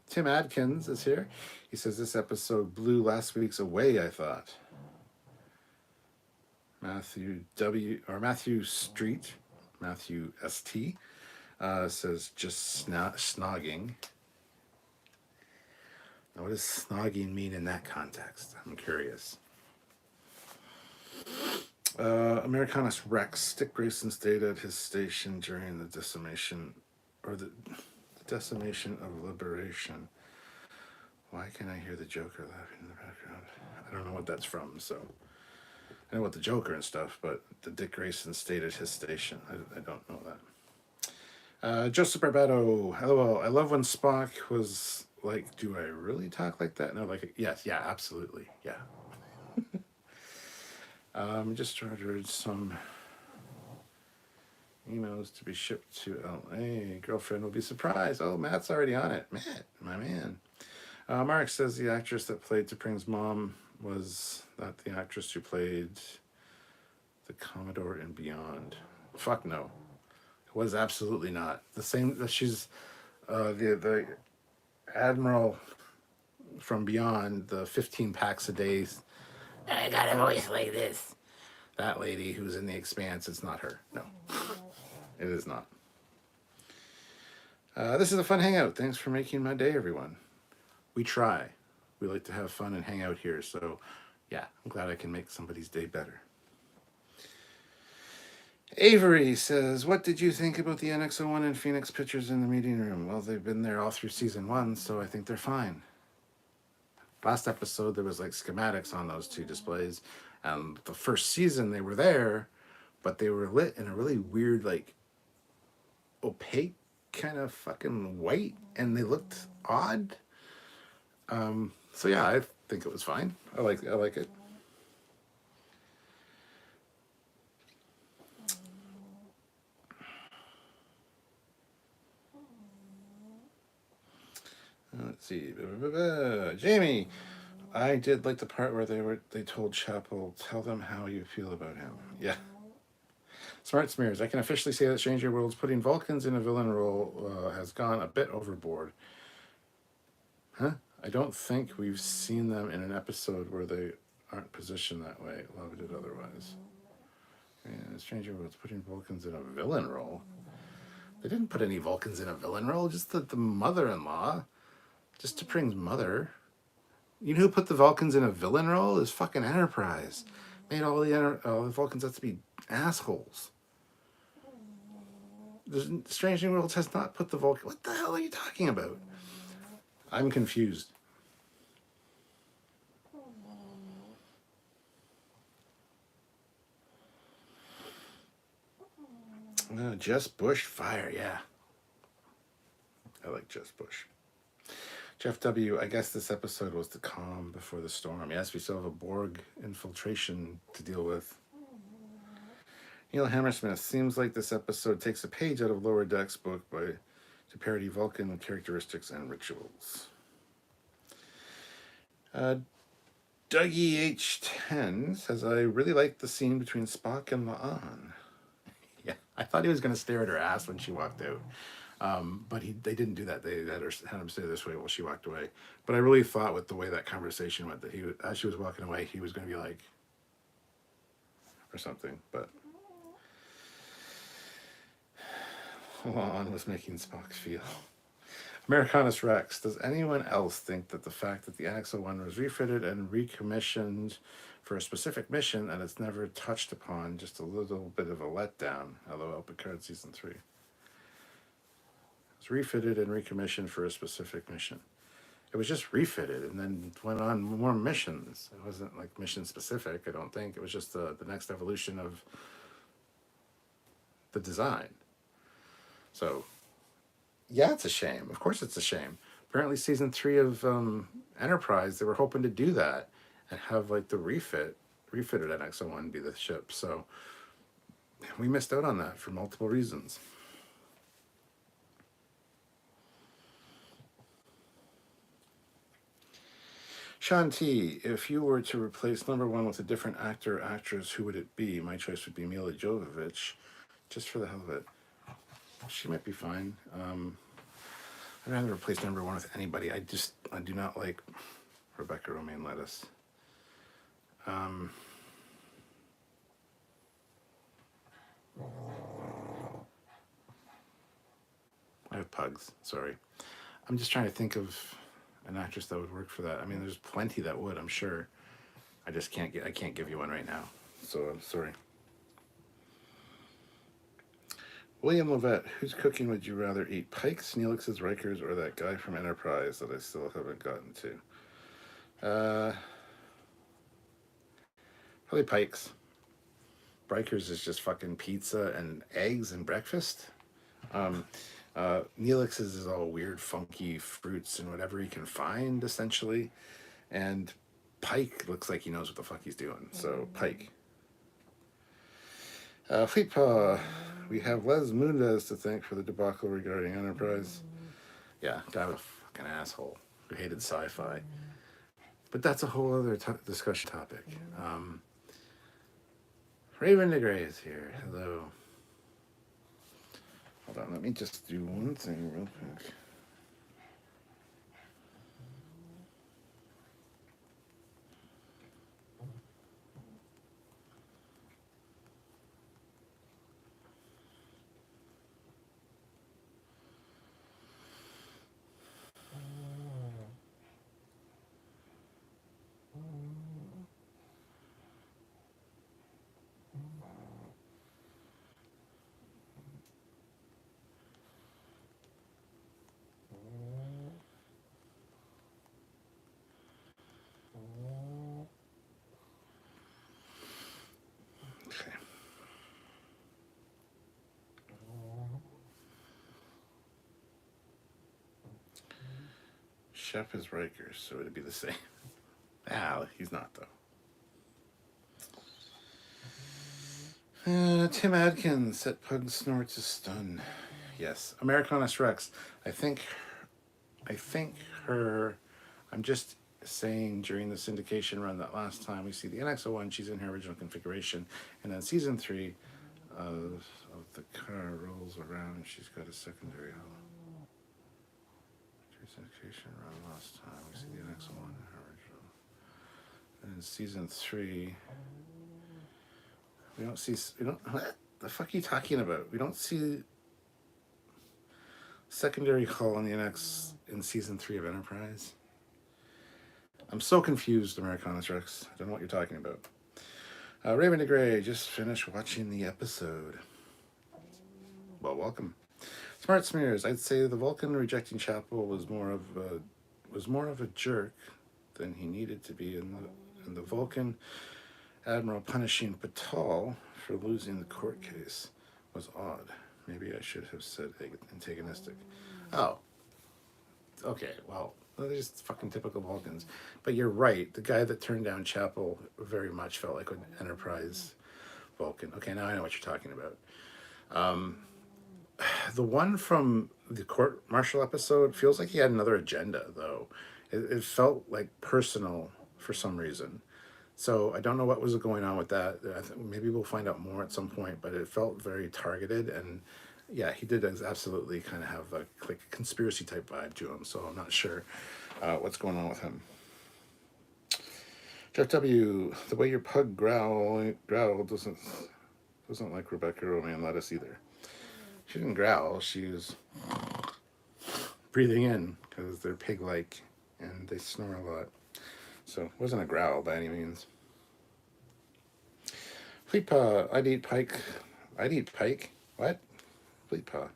Tim Adkins is here. He says this episode blew last week's away, I thought. Matthew Street, Matthew ST, says just snogging. Now, what does snogging mean in that context? I'm curious. Americanus Rex, Dick Grayson stayed at his station during the decimation of Liberation. Why can I hear the Joker laughing in the background? I don't know what that's from, so I know what the Joker and stuff, but the Dick Grayson stayed at his station. I don't know that. Joseph Barbado, LOL. I love when Spock was like, do I really talk like that? No, like, yes, yeah, absolutely, yeah. Just ordered some emails to be shipped to LA. Girlfriend will be surprised. Oh, Matt's already on it. Matt, my man. Mark says the actress that played T'Pring's mom was not the actress who played the Commodore and Beyond. Fuck no. Was absolutely not the same. She's the admiral from beyond the 15 packs a day. I got a voice like this. That lady who's in the Expanse. It's not her. No, it is not. This is a fun hangout. Thanks for making my day, everyone. We try. We like to have fun and hang out here. So, yeah, I'm glad I can make somebody's day better. Avery says, what did you think about the NX01 and Phoenix pictures in the meeting room? Well, they've been there all through season 1, so I think they're fine. Last episode, there was like schematics on those two displays. And the first season, they were there, but they were lit in a really weird, like, opaque kind of fucking white, and they looked odd. So yeah, I think it was fine. I like it. Let's see. Jamie, I did like the part where they told Chapel, tell them how you feel about him. Yeah. Smart Smears, I can officially say that Stranger Worlds putting Vulcans in a villain role has gone a bit overboard. Huh? I don't think we've seen them in an episode where they aren't positioned that way. Loved it otherwise. Yeah, Stranger Worlds putting Vulcans in a villain role. They didn't put any Vulcans in a villain role, just the mother-in-law. Just T'Pring's mother. You know who put the Vulcans in a villain role? Is fucking Enterprise. Made all the Vulcans have to be assholes. Strange New Worlds has not put the Vulcan. What the hell are you talking about? I'm confused. Jess Bush, fire, yeah. I like Jess Bush. Jeff W., I guess this episode was the calm before the storm. Yes, we still have a Borg infiltration to deal with. Neil Hammersmith, seems like this episode takes a page out of Lower Deck's book to parody Vulcan characteristics and rituals. Dougie H10 says, I really liked the scene between Spock and La'an. Yeah, I thought he was going to stare at her ass when she walked out. But they didn't do that. They had him stay this way while she walked away. But I really thought with the way that conversation went that as she was walking away, he was going to be like, or something. But La'an was making Spock feel. Americanus Rex, does anyone else think that the fact that the NX-01 was refitted and recommissioned for a specific mission and it's never touched upon, just a little bit of a letdown? LOL, Picard Season 3. It's refitted and recommissioned for a specific mission. It was just refitted and then went on more missions. It wasn't like mission specific, I don't think. It was just the next evolution of the design. So, yeah, it's a shame. Of course it's a shame. Apparently season 3 of Enterprise, they were hoping to do that and have like the refitted NX-01 be the ship. So we missed out on that for multiple reasons. Sean T, if you were to replace number 1 with a different actor or actress, who would it be? My choice would be Mila Jovovich, just for the hell of it. She might be fine. I'd rather replace number 1 with anybody. I do not like Rebecca Romaine Lettuce. I have pugs, sorry. I'm just trying to think of an actress that would work for that. I mean, there's plenty that would, I'm sure. I can't give you one right now. So I'm sorry. William Lovett, whose cooking would you rather eat? Pike's, Neelix's, Riker's, or that guy from Enterprise that I still haven't gotten to? Probably Pike's. Riker's is just fucking pizza and eggs and breakfast. Neelix's is all weird, funky fruits and whatever he can find, essentially. And Pike looks like he knows what the fuck he's doing. So, Pike. Fleetpaw. We have Les Mundez to thank for the debacle regarding Enterprise. Yeah, guy was a fucking asshole who hated sci-fi. But that's a whole other discussion topic. Raven DeGray is here. Hello. Hold on, let me just do one thing real quick. Okay. Chef is Riker, so it'd be the same. Ah, he's not though. Tim Adkins set Pug Snort to stun. Yes, Americanus Rex. I think her. I'm just saying during the syndication run that last time we see the NX-01, she's in her original configuration, and then season 3 of the car rolls around and she's got a secondary hull. Syndication run last time we see the NX-01 in her original. And in season 3, we don't see. What the fuck are you talking about? We don't see secondary hull on the NX in season 3 of Enterprise. I'm so confused, Americanus Rex. I don't know what you're talking about. Raven DeGray just finished watching the episode. Well, welcome. Smart Smears. I'd say the Vulcan rejecting Chapel was more of a jerk than he needed to be, and the Vulcan Admiral punishing Patal for losing the court case was odd. Maybe I should have said antagonistic. Oh. Okay, well, they're just fucking typical Vulcans. But you're right. The guy that turned down Chapel very much felt like an Enterprise Vulcan. Okay, now I know what you're talking about. The one from the court-martial episode feels like he had another agenda, though. It felt like personal for some reason. So I don't know what was going on with that. Maybe we'll find out more at some point, but it felt very targeted. And yeah, he did absolutely kind of have a like conspiracy type vibe to him. So I'm not sure what's going on with him. Jeff W., the way your pug growl doesn't like Rebecca Romaine lettuce either. She didn't growl. She was breathing in because they're pig-like and they snore a lot. So it wasn't a growl by any means. Fleetpaw, I'd eat pike. I'd eat pike? What? Fleetpaw.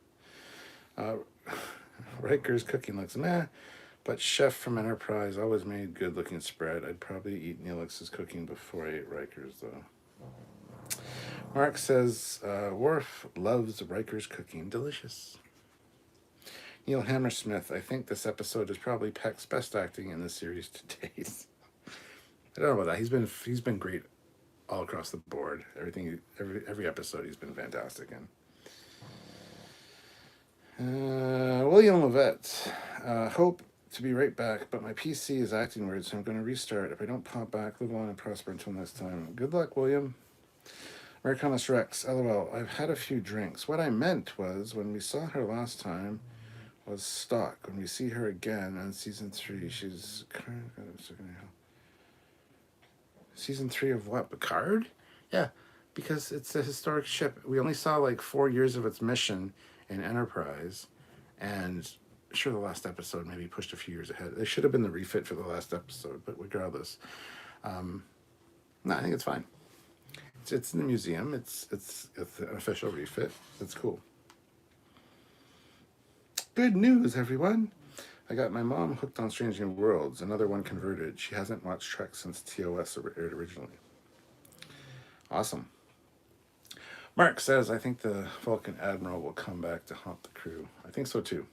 Riker's cooking looks meh, but Chef from Enterprise always made good-looking spread. I'd probably eat Neelix's cooking before I ate Riker's, though. Mark says, Worf loves Riker's cooking. Delicious. Neil Hammersmith, I think this episode is probably Peck's best acting in the series to date. I don't know about that. He's been great all across the board. Every episode he's been fantastic in. William Levette, hope to be right back, but my PC is acting weird, so I'm going to restart. If I don't pop back, live on and prosper until next time. Good luck, William. Americanus Rex, LOL, I've had a few drinks. What I meant was, when we saw her last time, was stock. When we see her again on season 3, she's season 3 of what? Picard? Yeah, because it's a historic ship. We only saw like 4 years of its mission in Enterprise, and sure, the last episode maybe pushed a few years ahead. It should have been the refit for the last episode, but regardless, no, I think it's fine. It's in the museum. It's an official refit. It's cool. Good news, everyone. I got my mom hooked on Strange New Worlds. Another one converted. She hasn't watched Trek since TOS aired originally. Awesome. Mark says, I think the Vulcan Admiral will come back to haunt the crew. I think so too.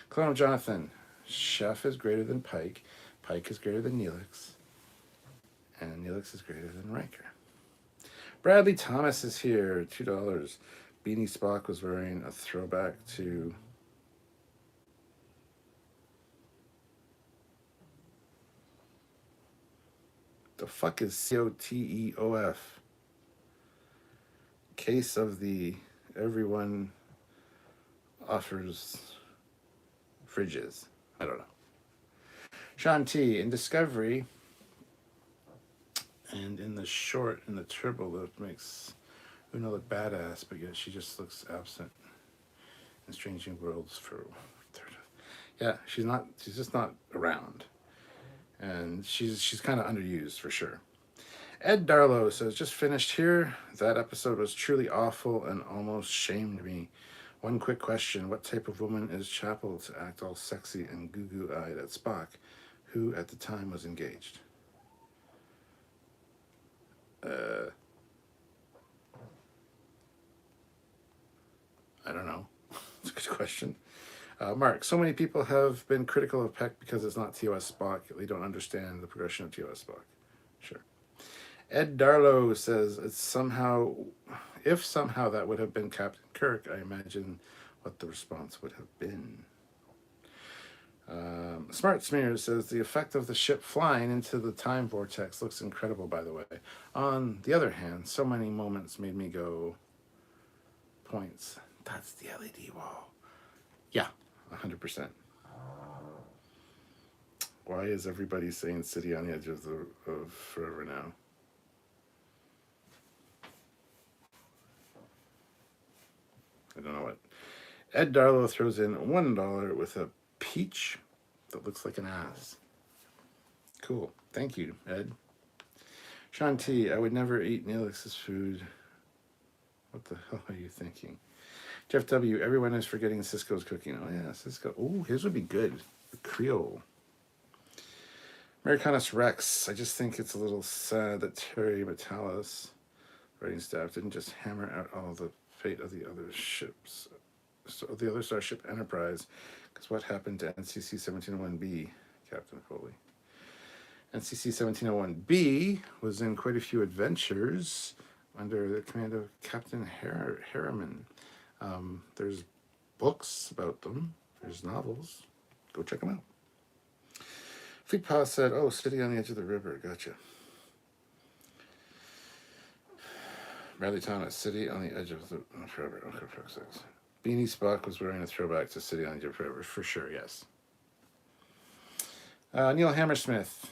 Clone of Jonathan. Chef is greater than Pike. Pike is greater than Neelix. And Neelix is greater than Riker. Bradley Thomas is here. $2. Beanie Spock was wearing a throwback to... The fuck is COTEOF? Case of the everyone offers fridges. I don't know. Sean T. in Discovery and in the short, in the triple, that makes Una look badass, but yet she just looks absent in Strange New Worlds for third. Yeah, she's just not around. And she's kind of underused for sure. Ed Darlow says, just finished here. That episode was truly awful and almost shamed me. One quick question. What type of woman is Chapel to act all sexy and goo-goo-eyed at Spock, who at the time was engaged? I don't know. It's a good question. Mark, so many people have been critical of Peck because it's not TOS Spock. They don't understand the progression of TOS Spock. Sure. Ed Darlow says, if somehow that would have been Captain Kirk, I imagine what the response would have been. Smart Smear says, the effect of the ship flying into the time vortex looks incredible, by the way. On the other hand, so many moments made me go, points. That's the LED wall. Yeah, 100%. Why is everybody saying City on the Edge of Forever now? I don't know what. Ed Darlow throws in $1 with a peach that looks like an ass. Cool. Thank you, Ed. Sean T, I would never eat Neelix's food. What the hell are you thinking? Jeff W, everyone is forgetting Cisco's cooking. Oh, yeah, Cisco. Oh, his would be good. Creole. Americanus Rex, I just think it's a little sad that Terry Metalis, writing staff, didn't just hammer out all the fate of the other ships, the other Starship Enterprise, because what happened to NCC 1701B, Captain Foley? NCC 1701B was in quite a few adventures under the command of Captain Harriman. There's books about them. There's novels. Go check them out. Fleet Pa said, oh, City on the Edge of the River. Gotcha. Bradley Thomas, City on the Edge of the Forever. Okay, for sakes. Beanie Spock was wearing a throwback to City on the Edge of Forever. For sure, yes. Neil Hammersmith.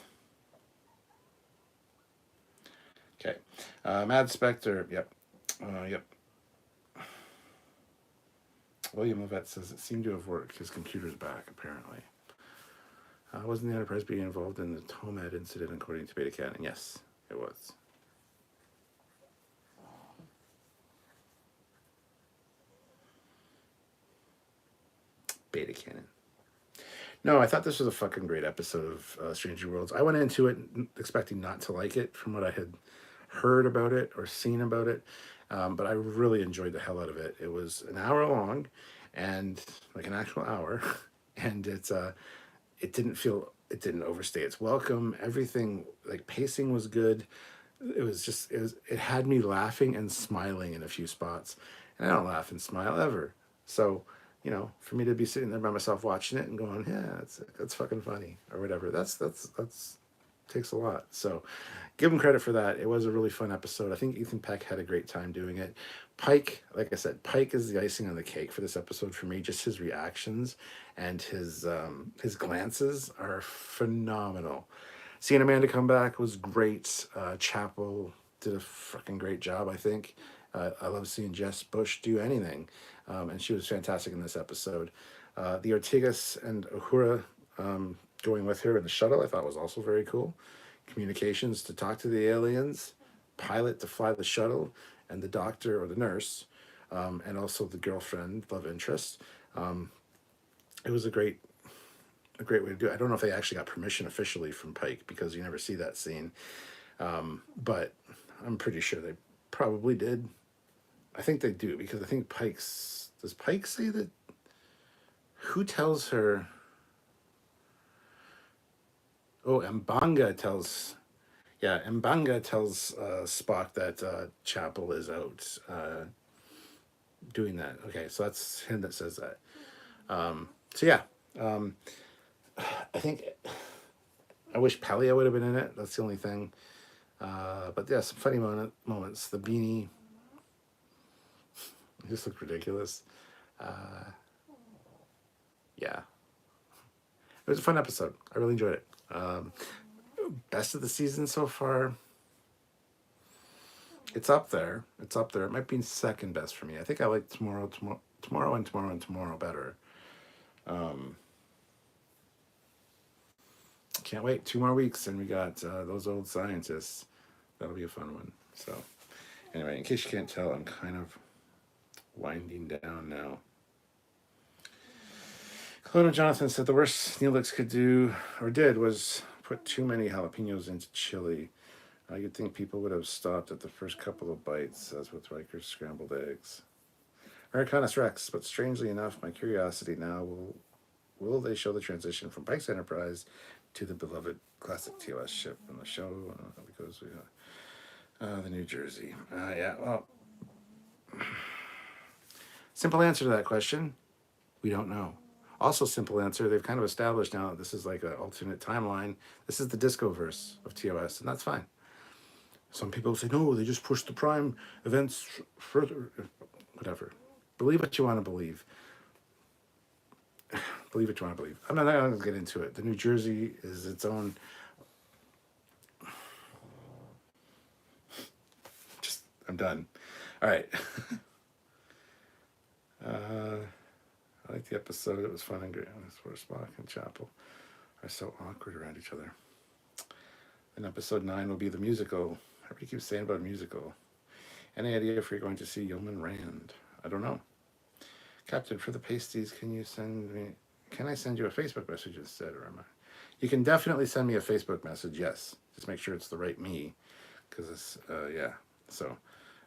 Okay. Mad Spectre. Yep. Yep. William Levette says it seemed to have worked. His computer's back, apparently. Wasn't the Enterprise being involved in the Tomad incident according to Beta Canon? Yes, it was. Beta Canon. No, I thought this was a fucking great episode of Strange New Worlds. I went into it expecting not to like it from what I had heard about it or seen about it. But I really enjoyed the hell out of it. It was an hour long, and like an actual hour, and it didn't overstay its welcome. Everything, like, pacing was good. It had me laughing and smiling in a few spots, and I don't laugh and smile ever. So, you know, for me to be sitting there by myself watching it and going, yeah, that's fucking funny or whatever. That's takes a lot. So give him credit for that. It was a really fun episode. I think Ethan Peck had a great time doing it. Pike, like I said, Pike is the icing on the cake for this episode for me. Just his reactions and his glances are phenomenal. Seeing Amanda come back was great. Chapel did a fucking great job, I think. I love seeing Jess Bush do anything. And she was fantastic in this episode. The Ortegas and Uhura going with her in the shuttle, I thought was also very cool. Communications to talk to the aliens, pilot to fly the shuttle, and the doctor or the nurse, and also the girlfriend, love interest. It was a great way to do it. I don't know if they actually got permission officially from Pike because you never see that scene, but I'm pretty sure they probably did. I think they do because I think does Pike say that? Who tells her? Oh, Mbanga tells Spock that Chapel is out doing that. Okay, so that's him that says that. I think I wish Pelia would have been in it. That's the only thing. But yeah, some funny moments. The beanie just looked ridiculous. yeah, it was a fun episode. I really enjoyed it. Best of the season so far. It's up there. It's up there. It might be second best for me. I think I like tomorrow better. Can't wait. 2 more weeks, and we got those old scientists. That'll be a fun one. So, anyway, in case you can't tell, I'm kind of winding down now. Clone Jonathan said the worst Neelix could do, or did, was put too many jalapenos into chili. You'd think people would have stopped at the first couple of bites, as with Riker's scrambled eggs. Americanus Rex, but strangely enough, my curiosity now will they show the transition from Pike's Enterprise to the beloved classic TOS ship in the show? Because we the New Jersey. Yeah, well, simple answer to that question, we don't know. Also, simple answer, they've kind of established now that this is like an alternate timeline. This is the Discoverse of TOS, and that's fine. Some people say, no, they just pushed the Prime events further. Whatever. Believe what you want to believe. Believe what you want to believe. I'm not going to get into it. The New Jersey is its own... I'm done. All right. I like the episode. It was fun and great. That's where Spock and Chapel are so awkward around each other. And episode 9 will be the musical. Everybody keeps saying about a musical. Any idea if you're going to see Yeoman Rand? I don't know. Captain, for the pasties, can I send you a Facebook message instead? Or am I? You can definitely send me a Facebook message, yes. Just make sure it's the right me. Because it's, yeah. So,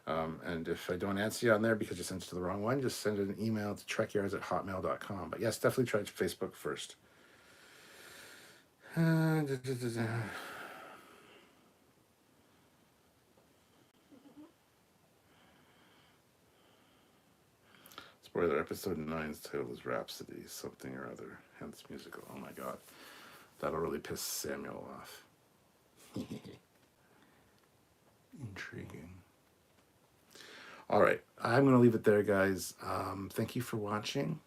and if I don't answer you on there because you sent it to the wrong one, just send an email to trekyards@hotmail.com. But yes, definitely try Facebook first. Spoiler, episode 9's title is Rhapsody, something or other, hence musical. Oh my god. That'll really piss Samuel off. Intriguing. All right, I'm going to leave it there, guys. Thank you for watching.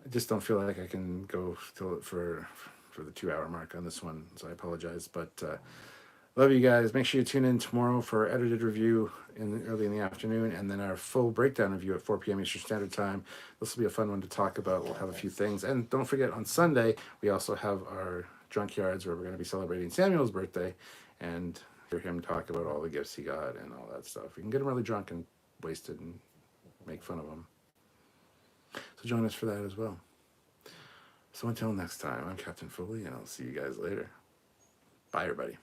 I just don't feel like I can go for the 2-hour mark on this one, so I apologize. But love you guys. Make sure you tune in tomorrow for our edited review early in the afternoon, and then our full breakdown review at 4 p.m. Eastern Standard Time. This will be a fun one to talk about. We'll have a few things. And don't forget, on Sunday, we also have our Drunkyards, where we're going to be celebrating Samuel's birthday, and hear him talk about all the gifts he got and all that stuff. We can get him really drunk and wasted and make fun of him. So join us for that as well. So until next time, I'm Captain Foley, and I'll see you guys later. Bye, everybody.